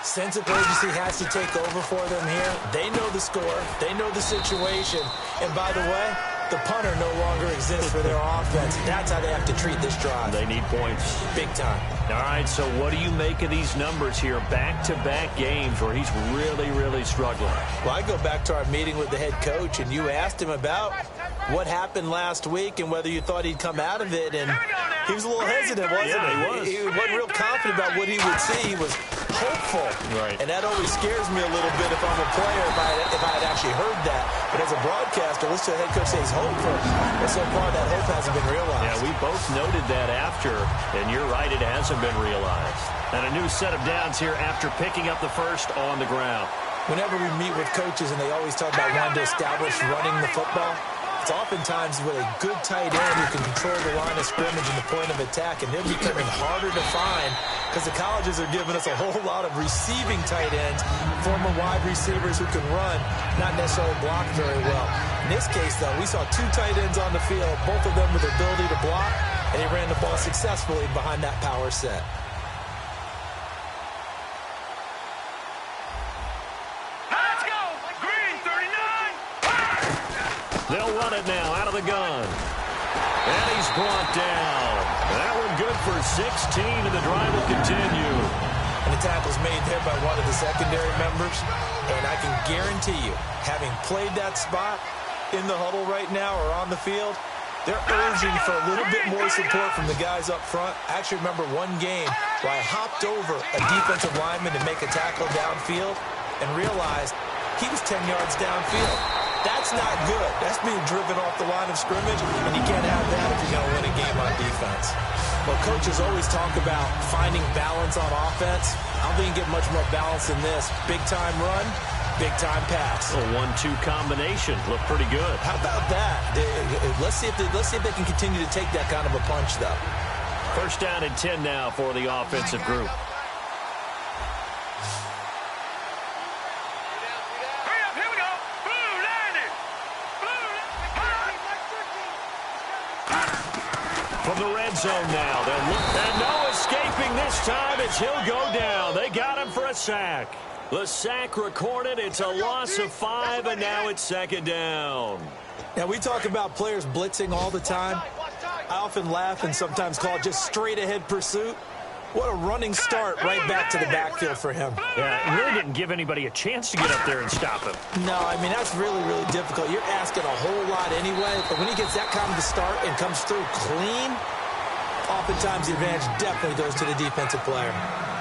Sense of urgency has to take over for them here. They know the score. They know the situation. And by the way, the punter no longer exists for their offense. That's how they have to treat this drive. They need points. Big time. All right, so what do you make of these numbers here? Back-to-back games where he's really, really struggling. Well, I go back to our meeting with the head coach, and you asked him about what happened last week and whether you thought he'd come out of it. And he was a little hesitant, wasn't he? He wasn't real confident about what he would see. He was hopeful. Right. And that always scares me a little bit if I'm a player, if I had actually heard that. But as a broadcaster, listen to the head coach say he's hopeful. And so far, that hope hasn't been realized. Yeah, we both noted that after, and you're right, it hasn't been realized. And a new set of downs here after picking up the first on the ground. Whenever we meet with coaches and they always talk about wanting to establish running the football, it's oftentimes with a good tight end who can control the line of scrimmage and the point of attack, and they're becoming harder to find because the colleges are giving us a whole lot of receiving tight ends, former wide receivers who can run, not necessarily block very well. In this case, though, we saw 2 tight ends on the field, both of them with the ability to block, and he ran the ball successfully behind that power set. They'll run it now out of the gun. And he's brought down. That one good for 16, and the drive will continue. And the tackle's made there by one of the secondary members. And I can guarantee you, having played that spot in the huddle right now or on the field, they're urging for a little bit more support from the guys up front. I actually remember one game where I hopped over a defensive lineman to make a tackle downfield and realized he was 10 yards downfield. That's not good. That's being driven off the line of scrimmage, and you can't have that if you're going to win a game on defense. Well, coaches always talk about finding balance on offense. I don't think you get much more balance than this. Big-time run, big-time pass. A 1-2 combination. Look pretty good. How about that? Let's see if they can continue to take that kind of a punch, though. First down and 10 now for the offensive group. From the red zone now, they'll look, and no escaping this time as he'll go down. They got him for a sack. The sack recorded. It's a loss of 5, and now it's second down. Now, we talk about players blitzing all the time. I often laugh and sometimes call it just straight-ahead pursuit. What a running start right back to the backfield for him. Yeah, it really didn't give anybody a chance to get up there and stop him. No, I mean, that's really, really difficult. You're asking a whole lot anyway, but when he gets that kind of a start and comes through clean, oftentimes the advantage definitely goes to the defensive player.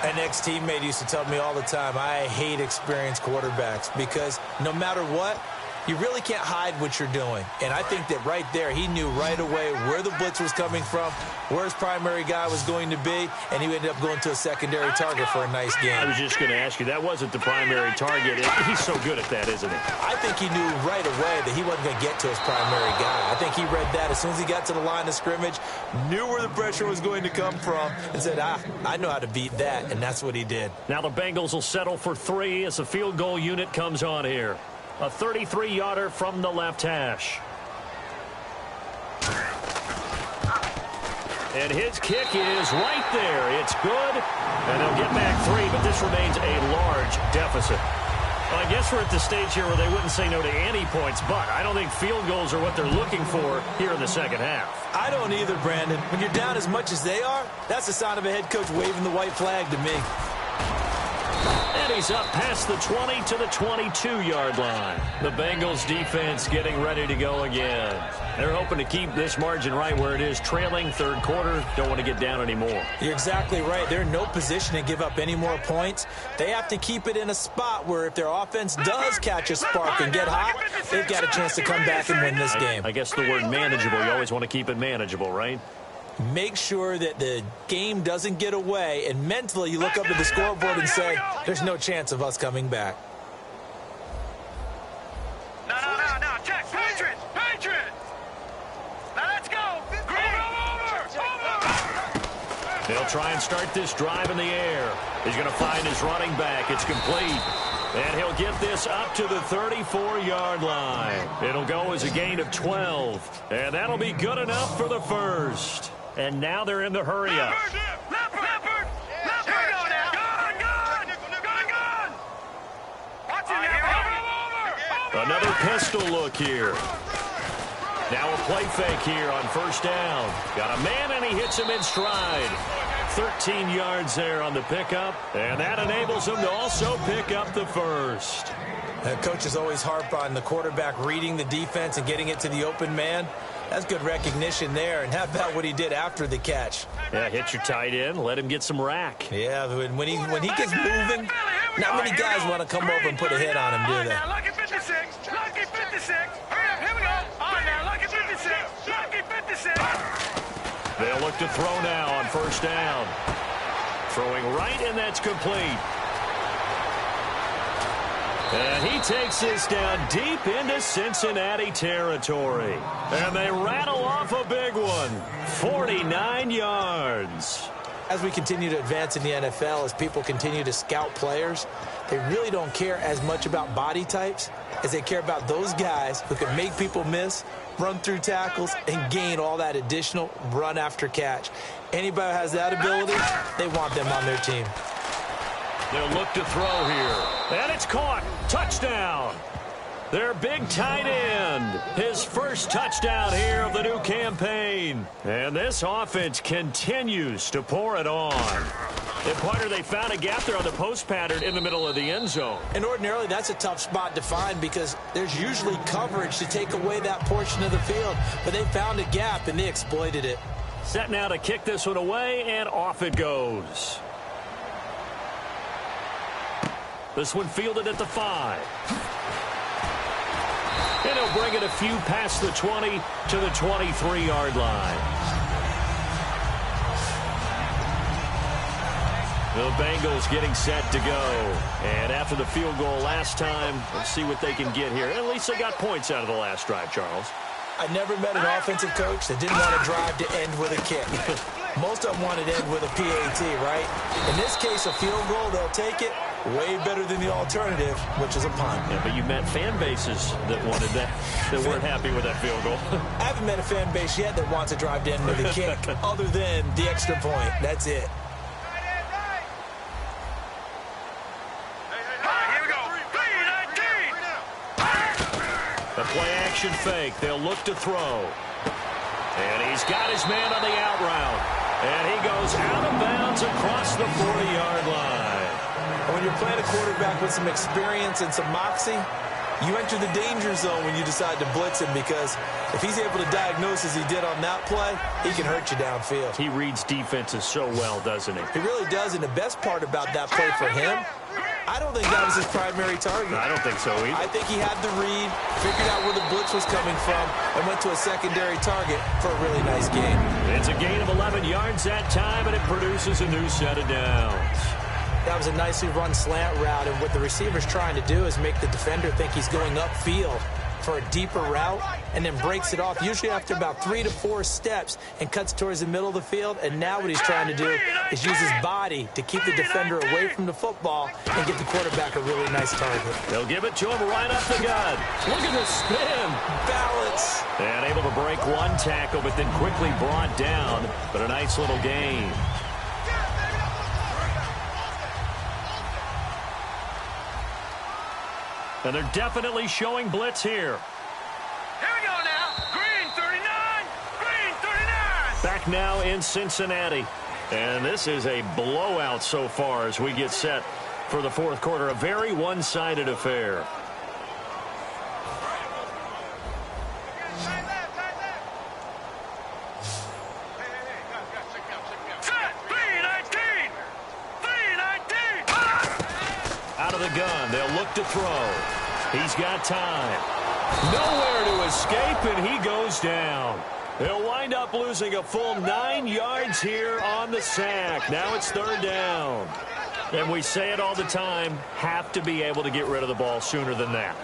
An ex-teammate used to tell me all the time, I hate experienced quarterbacks because no matter what, You really can't hide what you're doing. And I think that right there, he knew right away where the blitz was coming from, where his primary guy was going to be, and he ended up going to a secondary target for a nice game. I was just going to ask you, that wasn't the primary target. He's so good at that, isn't he? I think he knew right away that he wasn't going to get to his primary guy. I think he read that as soon as he got to the line of scrimmage, knew where the pressure was going to come from, and said, I know how to beat that, and that's what he did. Now the Bengals will settle for 3 as the field goal unit comes on here. A 33-yarder from the left hash. And his kick is right there. It's good. And they'll get back 3, but this remains a large deficit. Well, I guess we're at the stage here where they wouldn't say no to any points, but I don't think field goals are what they're looking for here in the second half. I don't either, Brandon. When you're down as much as they are, that's the sign of a head coach waving the white flag to me. And he's up past the 20 to the 22-yard line. The Bengals defense getting ready to go again. They're hoping to keep this margin right where it is, trailing third quarter. Don't want to get down anymore. You're exactly right. They're in no position to give up any more points. They have to keep it in a spot where if their offense does catch a spark and get hot, they've got a chance to come back and win this game. I guess the word manageable, you always want to keep it manageable, right? Make sure that the game doesn't get away, and mentally you look up at the scoreboard and say, there's no chance of us coming back. No, check, Patriot! Now let's go! Over! They'll try and start this drive in the air. He's going to find his running back. It's complete. And he'll get this up to the 34-yard line. It'll go as a gain of 12. And that'll be good enough for the first. And now they're in the hurry-up. Leopard! Gun! Watch it now! Over! Another pistol look here. Now a play fake here on first down. Got a man, and he hits him in stride. 13 yards there on the pickup, and that enables him to also pick up the first. Coaches always harp on the quarterback reading the defense and getting it to the open man. That's good recognition there. And how about what he did after the catch? Yeah, hit your tight end, let him get some rack. Yeah, when he gets moving, not many guys want to come over and put a hit on him, do they? Now, lucky 56. Lucky 56. Hurry up, here we go. All right, now, lucky 56. Lucky 56. They'll look to throw now on first down. Throwing right, and that's complete. And he takes this down deep into Cincinnati territory. And they rattle off a big one. 49 yards. As we continue to advance in the NFL, as people continue to scout players, they really don't care as much about body types as they care about those guys who can make people miss, run through tackles, and gain all that additional run after catch. Anybody who has that ability, they want them on their team. They'll look to throw here. And it's caught. Touchdown. Their big tight end. His first touchdown here of the new campaign. And this offense continues to pour it on. And partner, they found a gap there on the post pattern in the middle of the end zone. And ordinarily, that's a tough spot to find because there's usually coverage to take away that portion of the field. But they found a gap, and they exploited it. Set now to kick this one away, and off it goes. This one fielded at the 5. And he'll bring it a few past the 20 to the 23-yard line. The Bengals getting set to go. And after the field goal last time, let's see what they can get here. At least they got points out of the last drive, Charles. I never met an offensive coach that didn't want to drive to end with a kick. Most of them wanted to end with a PAT, right? In this case, a field goal, they'll take it. Way better than the alternative, which is a punt. Yeah, but you met fan bases that wanted that, that weren't happy with that field goal. I haven't met a fan base yet that wants to drive to end with a kick other than the extra point. That's it. The play-action fake. They'll look to throw. And he's got his man on the out route. And he goes out of bounds across the 40-yard line. When you're playing a quarterback with some experience and some moxie, you enter the danger zone when you decide to blitz him because if he's able to diagnose as he did on that play, he can hurt you downfield. He reads defenses so well, doesn't he? He really does, and the best part about that play for him I don't think that was his primary target. I don't think so either. I think he had the read, figured out where the blitz was coming from, and went to a secondary target for a really nice game. It's a gain of 11 yards that time, and it produces a new set of downs. That was a nicely run slant route, and what the receiver's trying to do is make the defender think he's going upfield for a deeper route, and then breaks it off, usually after about 3 to 4 steps, and cuts towards the middle of the field. And now what he's trying to do is use his body to keep the defender away from the football and give the quarterback a really nice target. They'll give it to him right up the gut. Look at the spin. Balance. And able to break one tackle, but then quickly brought down. But a nice little gain. And they're definitely showing blitz here. Here we go now. Green 39. Green 39. Back now in Cincinnati. And this is a blowout so far as we get set for the fourth quarter. A very one-sided affair. Out of the gun, they'll look to throw. He's got time. Nowhere to escape, and he goes down. They'll wind up losing a full 9 yards here on the sack. Now it's third down. And we say it all the time, have to be able to get rid of the ball sooner than that.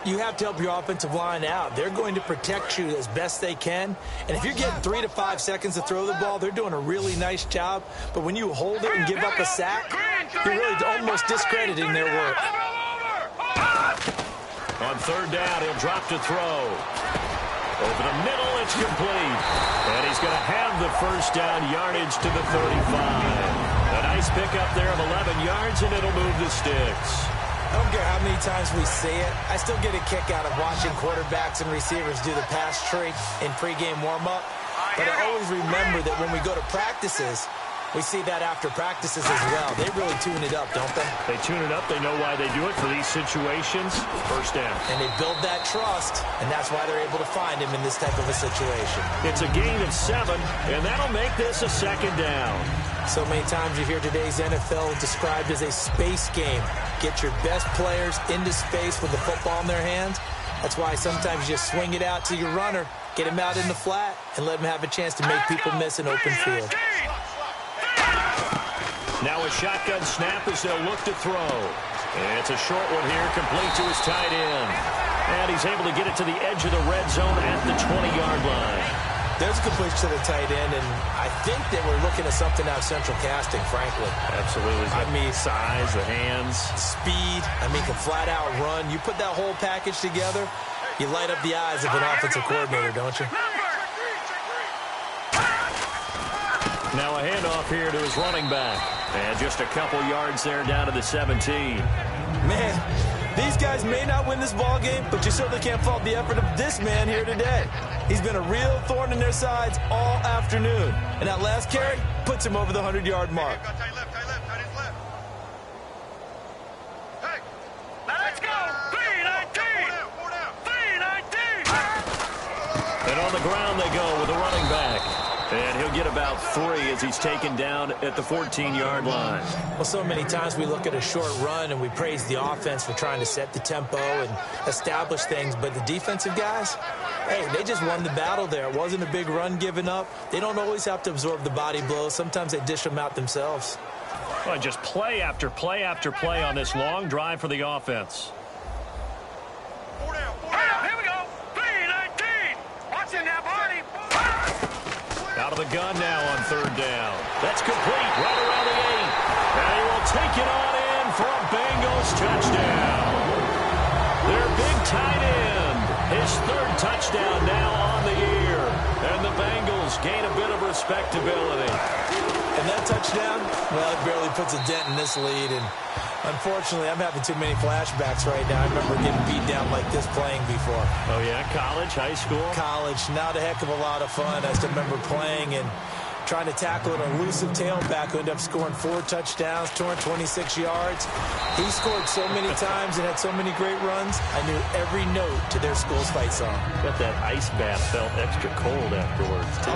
You have to help your offensive line out. They're going to protect you as best they can. And if you're getting 3 to 5 seconds to throw the ball, they're doing a really nice job. But when you hold it and give up a sack, you're really almost discrediting their work. On third down, he'll drop to throw. Over the middle, it's complete. And he's going to have the first down yardage to the 35. A nice pickup there of 11 yards, and it'll move the sticks. I don't care how many times we say it. I still get a kick out of watching quarterbacks and receivers do the pass tree in pregame warm-up. But I always remember that when we go to practices, we see that after practices as well. They really tune it up, don't they? They tune it up. They know why they do it for these situations. First down. And they build that trust, and that's why they're able to find him in this type of a situation. It's a gain of 7, and that'll make this a second down. So many times you hear today's NFL described as a space game. Get your best players into space with the football in their hands. That's why sometimes you just swing it out to your runner, get him out in the flat, and let him have a chance to make people miss an open field. Now a shotgun snap as they'll look to throw. And it's a short one here, complete to his tight end. And he's able to get it to the edge of the red zone at the 20-yard line. There's a completion to the tight end, and I think that we're looking at something out of central casting, frankly. Absolutely. I mean, size, the hands. Speed. I mean, can flat out run. You put that whole package together, you light up the eyes of an offensive coordinator, don't you? Now a handoff here to his running back. And just a couple yards there down to the 17. Man, these guys may not win this ball game, but you certainly can't fault the effort of this man here today. He's been a real thorn in their sides all afternoon. And that last carry puts him over the 100-yard mark. Hey, let's go. 319. 319. And on the ground they go with the running back. And he'll get about 3 as he's taken down at the 14-yard line. Well, so many times we look at a short run and we praise the offense for trying to set the tempo and establish things. But the defensive guys, hey, they just won the battle there. It wasn't a big run given up. They don't always have to absorb the body blows. Sometimes they dish them out themselves. Well, just play after play after play on this long drive for the offense. Here we go. 319. Watching that body. Out of the gun now on third down. That's complete right around the 8. And he will take it on in for a Bengals touchdown. Their big tight end. His third touchdown now on the year. And the Bengals gain a bit of respectability. And that touchdown, well, it barely puts a dent in this lead. And unfortunately, I'm having too many flashbacks right now. I remember getting beat down like this playing before. Oh, yeah? College, high school? College. Not a heck of a lot of fun. I still remember playing and trying to tackle an elusive tailback who ended up scoring 4 touchdowns, 226 yards. He scored so many times and had so many great runs, I knew every note to their school's fight song. Bet that ice bath felt extra cold afterwards, too.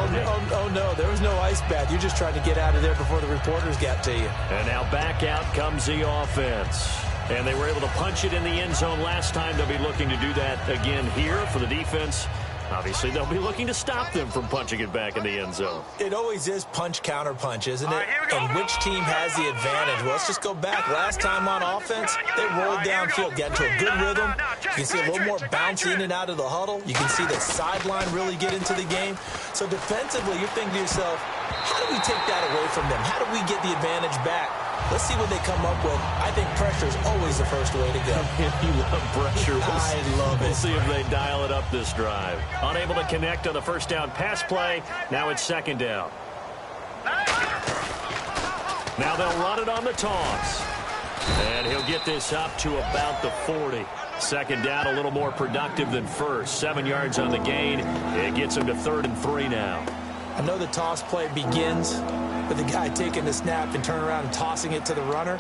Oh, no, there was no ice bath. You're just trying to get out of there before the reporters got to you. And now back out comes the offense. And they were able to punch it in the end zone last time. They'll be looking to do that again here for the defense. Obviously, they'll be looking to stop them from punching it back in the end zone. It always is punch-counter-punch, isn't it? And which team has the advantage? Well, let's just go back. Last time on offense, they rolled downfield, got into a good rhythm. You can see a little more bounce in and out of the huddle. You can see the sideline really get into the game. So defensively, you're thinking to yourself, how do we take that away from them? How do we get the advantage back? Let's see what they come up with. I think pressure is always the first way to go. You love pressure. I love it. We'll see if they dial it up this drive. Unable to connect on the first down pass play. Now it's second down. Now they'll run it on the toss. And he'll get this up to about the 40. Second down, a little more productive than first. 7 yards on the gain. It gets him to 3rd and 3 now. I know the toss play begins with the guy taking the snap and turning around and tossing it to the runner.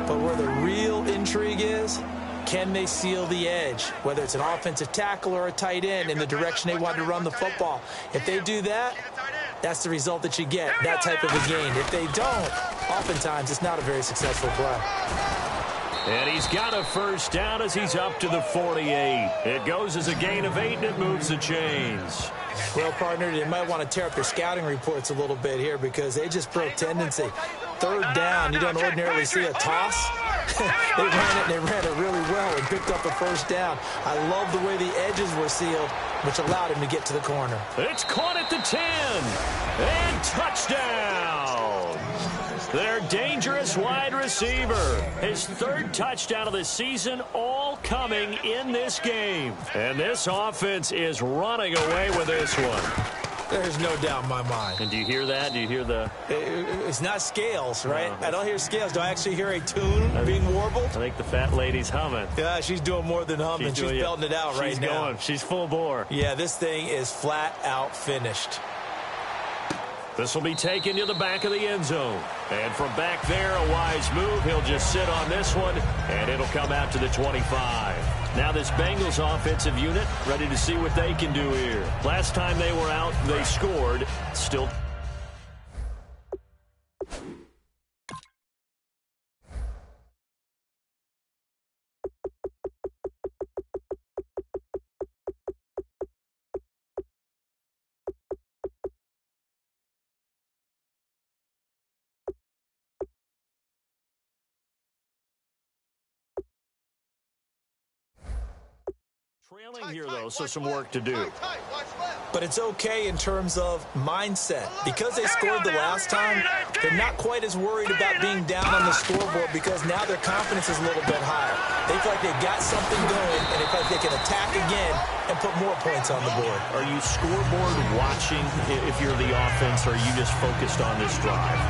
But where the real intrigue is, can they seal the edge? Whether it's an offensive tackle or a tight end in the direction they want to run the football. If they do that, that's the result that you get, that type of a gain. If they don't, oftentimes it's not a very successful play. And he's got a first down as he's up to the 48. It goes as a gain of 8, and it moves the chains. Well, partner, they might want to tear up their scouting reports a little bit here because they just broke tendency. 3rd down, you don't ordinarily see a toss. They ran it, and they ran it really well and picked up a first down. I love the way the edges were sealed, which allowed him to get to the corner. It's caught at the 10. And touchdown. Their dangerous wide receiver. His 3rd touchdown of the season, all coming in this game. And this offense is running away with this one. There's no doubt in my mind. And do you hear that? Do you hear the... It's not scales, right? No. I don't hear scales. Do I actually hear a tune being warbled? I think the fat lady's humming. Yeah, she's doing more than humming. She's belting it out right now. She's going. She's full bore. Yeah, this thing is flat out finished. This will be taken to the back of the end zone. And from back there, a wise move. He'll just sit on this one, and it'll come out to the 25. Now this Bengals offensive unit ready to see what they can do here. Last time they were out, they scored. Still... Trailing here, though, so some work to do. But it's okay in terms of mindset. Because they scored the last time, they're not quite as worried about being down on the scoreboard because now their confidence is a little bit higher. They feel like they've got something going, and they feel like they can attack again and put more points on the board. Are you scoreboard watching if you're the offense, or are you just focused on this drive?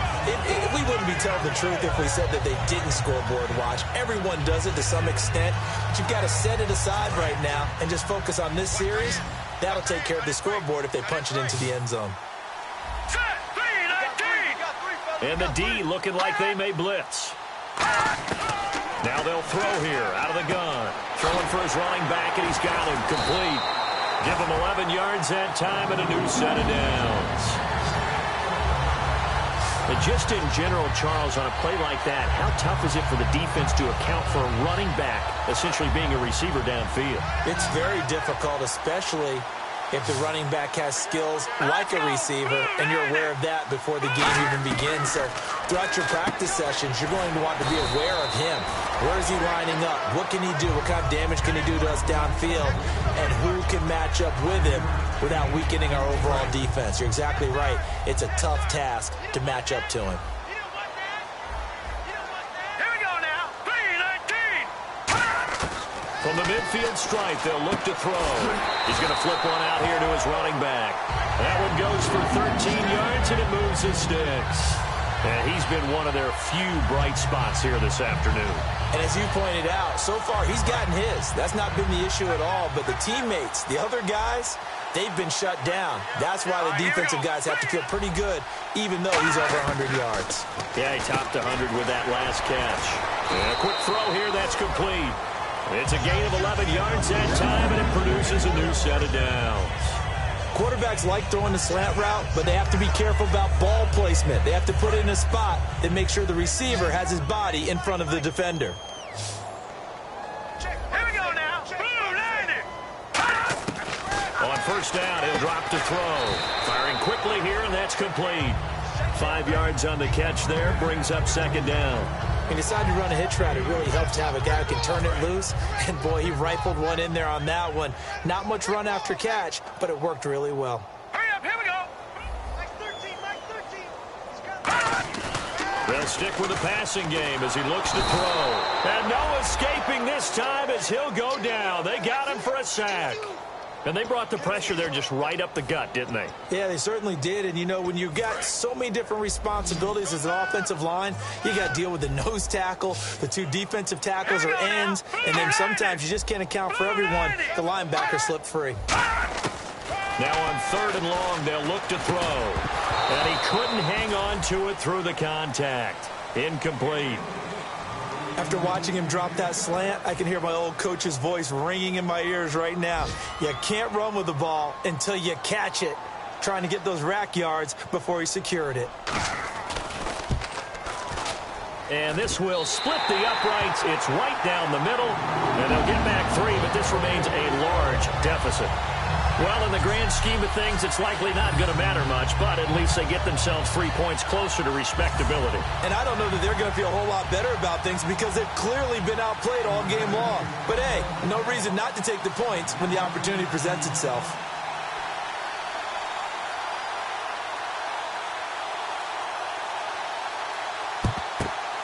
We wouldn't be telling the truth if we said that they didn't scoreboard watch. Everyone does it to some extent, but you've got to set it aside right now and just focus on this series. That'll take care of the scoreboard if they punch it into the end zone. And the D looking like they may blitz. Now they'll throw here out of the gun. Throwing for his running back, and he's got him complete. Give him 11 yards that time and a new set of downs. And just in general, Charles, on a play like that, how tough is it for the defense to account for a running back essentially being a receiver downfield? It's very difficult, especially if the running back has skills like a receiver, and you're aware of that before the game even begins. So throughout your practice sessions, you're going to want to be aware of him. Where is he lining up? What can he do? What kind of damage can he do to us downfield? And who can match up with him without weakening our overall defense? You're exactly right. It's a tough task to match up to him. From the midfield stripe, they'll look to throw. He's going to flip one out here to his running back. That one goes for 13 yards, and it moves his sticks. And he's been one of their few bright spots here this afternoon. And as you pointed out, so far he's gotten his. That's not been the issue at all. But the teammates, the other guys, they've been shut down. That's why the defensive guys have to feel pretty good, even though he's over 100 yards. Yeah, he topped 100 with that last catch. And a quick throw here, that's complete. It's a gain of 11 yards that time, and it produces a new set of downs. Quarterbacks like throwing the slant route, but they have to be careful about ball placement. They have to put it in a spot that makes sure the receiver has his body in front of the defender. first down. He'll drop to throw. Firing quickly here, and that's complete. 5 yards on the catch there. Brings up second down. He decided to run a hitch route. It really helps to have a guy who can turn it loose. And, boy, he rifled one in there on that one. Not much run after catch, but it worked really well. Hurry up, here we go. They'll stick with the passing game as he looks to throw. And no escaping this time as he'll go down. They got him for a sack. And they brought the pressure there just right up the gut, didn't they? Yeah, they certainly did. And, you know, when you've got so many different responsibilities as an offensive line, you got to deal with the nose tackle, the 2 defensive tackles or ends, and then sometimes you just can't account for everyone. The linebacker slipped free. Now on 3rd and long, they'll look to throw. And he couldn't hang on to it through the contact. Incomplete. After watching him drop that slant, I can hear my old coach's voice ringing in my ears right now. You can't run with the ball until you catch it. Trying to get those rack yards before he secured it. And this will split the uprights. It's right down the middle. And they'll get back 3, but this remains a large deficit. Well, in the grand scheme of things, it's likely not going to matter much, but at least they get themselves 3 points closer to respectability. And I don't know that they're going to feel a whole lot better about things because they've clearly been outplayed all game long. But, hey, no reason not to take the points when the opportunity presents itself.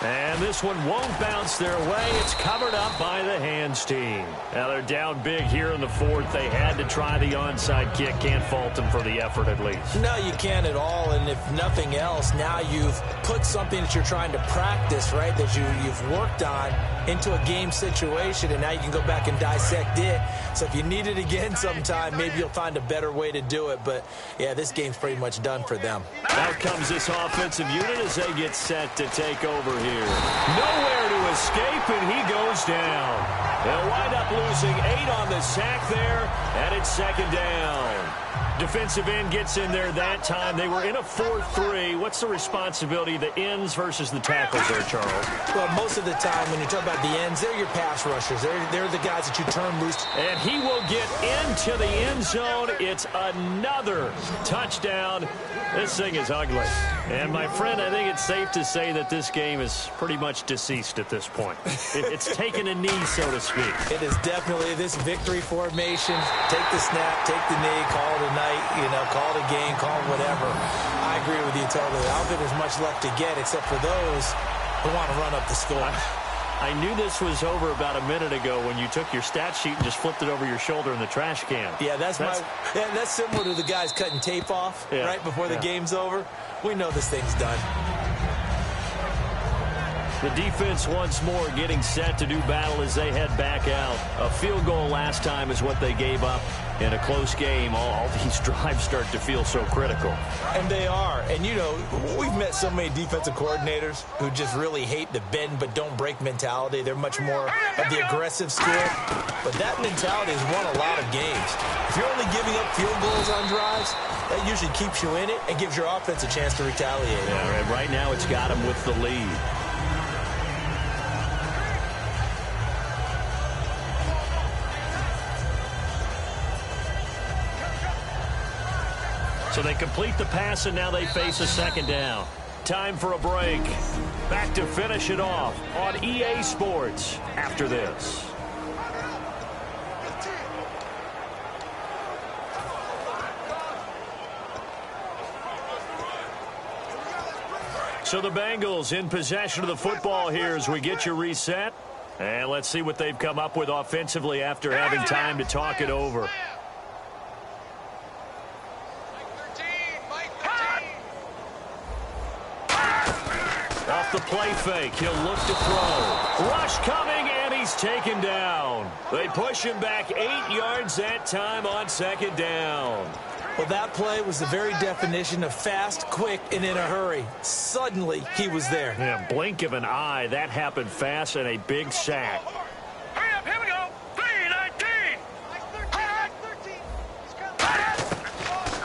And this one won't bounce their way. It's covered up by the hands team. Now they're down big here in the 4th. They had to try the onside kick. Can't fault them for the effort at least. No, you can't at all. And if nothing else, now you've put something that you're trying to practice, right, that you've worked on into a game situation, and now you can go back and dissect it. So if you need it again sometime, maybe you'll find a better way to do it. But, yeah, this game's pretty much done for them. Out comes this offensive unit as they get set to take over here. Nowhere to escape, and he goes down. They'll wind up losing 8 on the sack there, and it's second down. Defensive end gets in there that time. They were in a 4-3. What's the responsibility of the ends versus the tackles there, Charles? Well, most of the time when you talk about the ends, they're your pass rushers. They're the guys that you turn loose. And he will get into the end zone. It's another touchdown. This thing is ugly. And, my friend, I think it's safe to say that this game is pretty much deceased at this point. It's taken a knee, so to speak. It is definitely this victory formation. Take the snap, take the knee, call it a night, call it a game, call it whatever. I agree with you totally. I don't think there's much left to get except for those who want to run up the score. I knew this was over about a minute ago when you took your stat sheet and just flipped it over your shoulder in the trash can. Yeah, that's similar to the guys cutting tape off right before the game's over. We know this thing's done. The defense once more getting set to do battle as they head back out. A field goal last time is what they gave up in a close game. All these drives start to feel so critical. And they are. And, we've met so many defensive coordinators who just really hate the bend but don't break mentality. They're much more of the aggressive school. But that mentality has won a lot of games. If you're only giving up field goals on drives, that usually keeps you in it and gives your offense a chance to retaliate. Yeah, and right now it's got them with the lead. So they complete the pass, and now they face a second down. Time for a break. Back to finish it off on EA Sports after this. So the Bengals in possession of the football here as we get you reset. And let's see what they've come up with offensively after having time to talk it over. Off the play fake, he'll look to throw. Rush coming, and he's taken down. They push him back 8 yards that time on second down. Well, that play was the very definition of fast, quick, and in a hurry. Suddenly, he was there. Yeah, blink of an eye. That happened fast and a big sack. Hurry up, here we go. 3-19.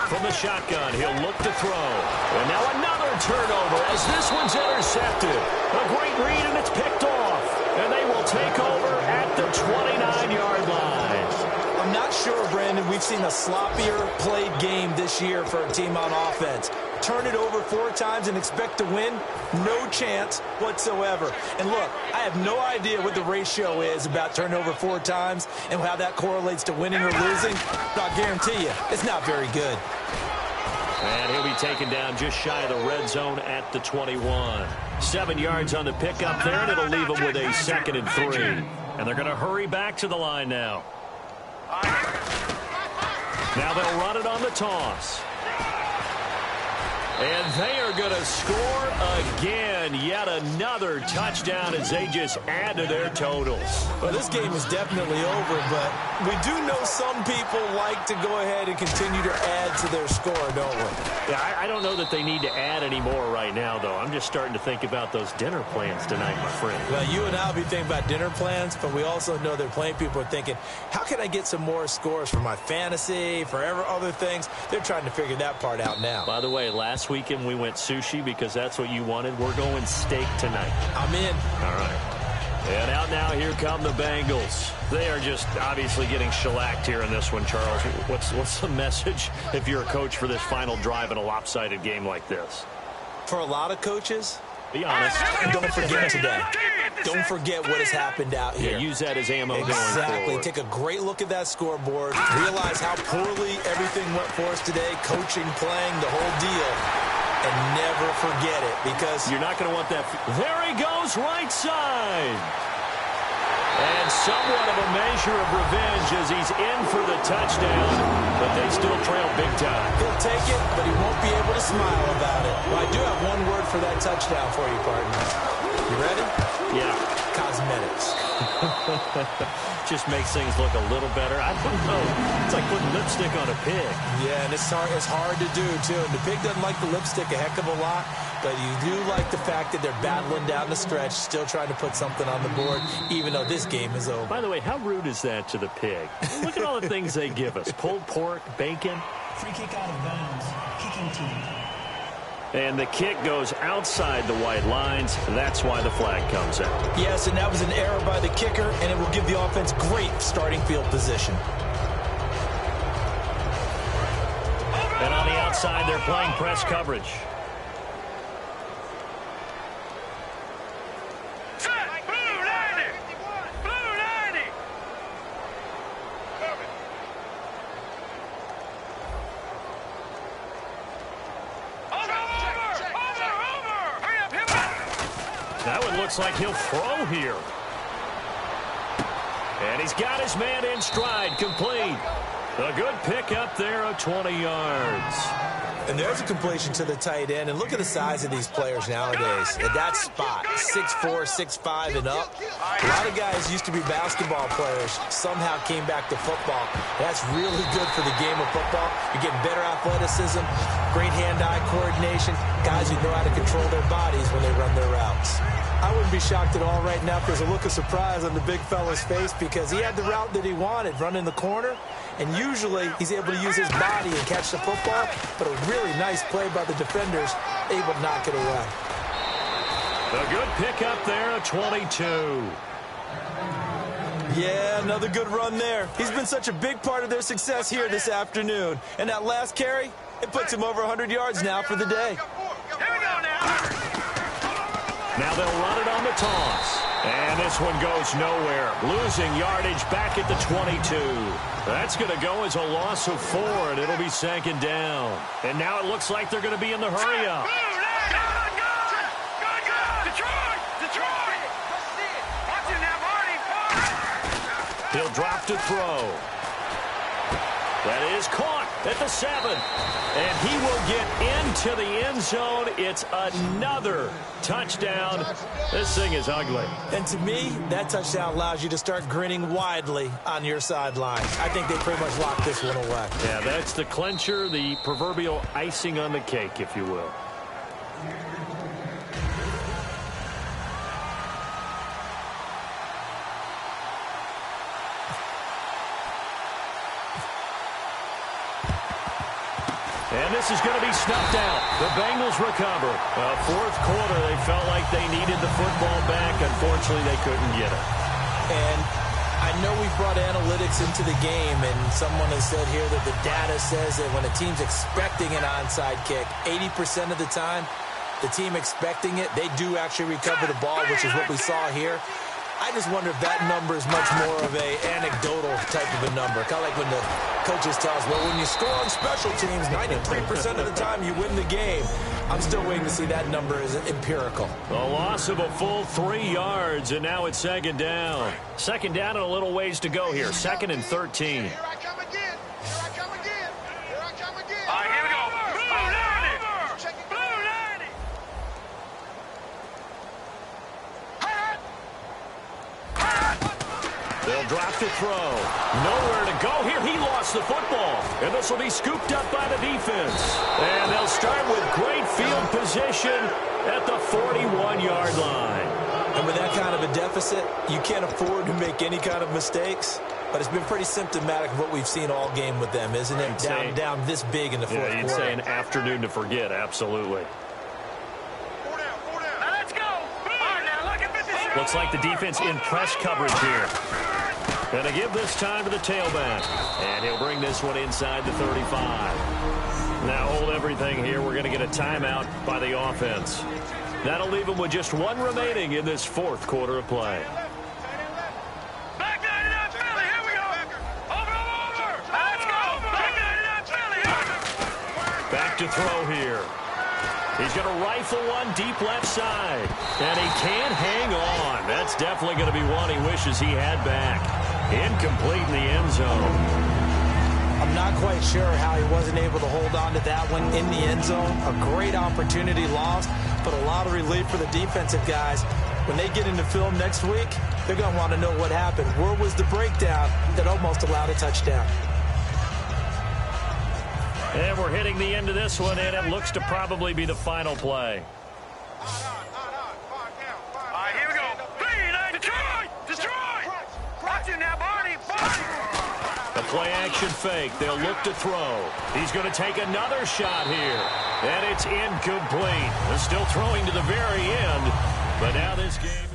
From the shotgun, he'll look to throw. And now another turnover as this one's intercepted. A great read, and it's picked off. And they will take over at the 29-yard line. I'm not sure, Brandon, we've we've seen a sloppier played game this year for a team on offense. Turn it over 4 times and expect to win? No chance whatsoever. And look, I have no idea what the ratio is about turnover 4 times and how that correlates to winning or losing. But I'll guarantee you, it's not very good. And he'll be taken down just shy of the red zone at the 21. 7 yards on the pickup there, and it'll leave them with a 2nd and 3. And they're going to hurry back to the line now. Now they'll run it on the toss. And they are going to score again. Yet another touchdown as they just add to their totals. Well, this game is definitely over, but we do know some people like to go ahead and continue to add to their score, don't we? Yeah, I don't know that they need to add any more right now, though. I'm just starting to think about those dinner plans tonight, my friend. Well, you and I will be thinking about dinner plans, but we also know that plenty of people are thinking, how can I get some more scores for my fantasy, for other things? They're trying to figure that part out now. By the way, last weekend we went sushi because that's what you wanted. We're going steak tonight. I'm in. All right. And out now, here come the Bengals. They are just obviously getting shellacked here in this one, Charles. What's the message if you're a coach for this final drive in a lopsided game like this? For a lot of coaches, be honest. Don't forget today. Don't forget what has happened out here. Yeah, use that as ammo going forward. Exactly. Take a great look at that scoreboard. Realize how poorly everything went for us today. Coaching, playing, the whole deal. And never forget it, because you're not going to want that. There he goes, right side. And somewhat of a measure of revenge as he's in for the touchdown, but they still trail big time. He'll take it, but he won't be able to smile about it. Well, I do have one word for that touchdown for you, partner. You ready? Yeah. Cosmetics. Just makes things look a little better. I don't know. It's like putting lipstick on a pig. Yeah, and it's hard to do, too. And the pig doesn't like the lipstick a heck of a lot, but you do like the fact that they're battling down the stretch, still trying to put something on the board, even though this game is over. By the way, how rude is that to the pig? Look at all the things they give us. Pulled pork, bacon. Free kick out of bounds. Kicking team. And the kick goes outside the white lines. That's why the flag comes out. Yes, and that was an error by the kicker, and it will give the offense great starting field position. And on the outside, they're playing press coverage. That one looks like he'll throw here. And he's got his man in stride, complete. A good pick up there of 20 yards. And there's a completion to the tight end. And look at the size of these players nowadays. At that spot, 6'4", 6'5", and up. A lot of guys used to be basketball players, somehow came back to football. That's really good for the game of football. You're getting better athleticism, great hand-eye coordination, guys who know how to control their bodies when they run their routes. I wouldn't be shocked at all right now if there's a look of surprise on the big fella's face, because he had the route that he wanted, running the corner, and usually he's able to use his body and catch the football, but a really nice play by the defenders, able to knock it away. A good pick up there of 22. Yeah, another good run there. He's been such a big part of their success here this afternoon. And that last carry, it puts him over 100 yards now for the day. Here we go now. Now they'll run it on the toss. And this one goes nowhere. Losing yardage back at the 22. That's going to go as a loss of 4, and it'll be 2nd down. And now it looks like they're going to be in the hurry up. He'll drop to throw. That is caught at the 7. And he will get into the end zone. It's another touchdown. This thing is ugly. And to me, that touchdown allows you to start grinning widely on your sideline. I think they pretty much locked this one away. Yeah, that's the clincher, the proverbial icing on the cake, if you will. And this is going to be snuffed out. The Bengals recover. Fourth quarter, they felt like they needed the football back. Unfortunately, they couldn't get it. And I know we brought analytics into the game, and someone has said here that the data says that when a team's expecting an onside kick, 80% of the time, the team expecting it, they do actually recover the ball, which is what we saw here. I just wonder if that number is much more of a anecdotal type of a number. Kind of like when the coaches tell us, well, when you score on special teams, 93% of the time you win the game. I'm still waiting to see that number is empirical. A loss of a full 3 yards, and now it's second down. Second down and a little ways to go here. Second and 13. Here I come again. Here I come again. Here I come again. All right, here we go. Blue 90. Blue 90. They'll drop to throw. Nowhere to go here. He lost the football. And this will be scooped up by the defense. And they'll start with great field position at the 41-yard line. And with that kind of a deficit, you can't afford to make any kind of mistakes. But it's been pretty symptomatic of what we've seen all game with them, isn't it? Down this big in the fourth quarter. You'd say an afternoon to forget, absolutely. Now let's go. All right, now look at this. Looks like the defense in press coverage here. And they give this time to the tailback. And he'll bring this one inside the 35. Now hold everything here. We're going to get a timeout by the offense. That'll leave them with just one remaining in this fourth quarter of play. Back 99 Philly, here we go. Over. Now let's go. Back 99 Philly, here. Back to throw here. He's going to rifle one deep left side. And he can't hang on. That's definitely going to be one he wishes he had back. Incomplete in the end zone. I'm not quite sure how he wasn't able to hold on to that one in the end zone. A great opportunity lost, but a lot of relief for the defensive guys. When they get into film next week, they're going to want to know what happened. Where was the breakdown that almost allowed a touchdown? And we're hitting the end of this one, and it looks to probably be the final play. All right, here we go. Detroit. Watch it now, Barney. A play-action fake. They'll look to throw. He's going to take another shot here. And it's incomplete. They're still throwing to the very end. But now this game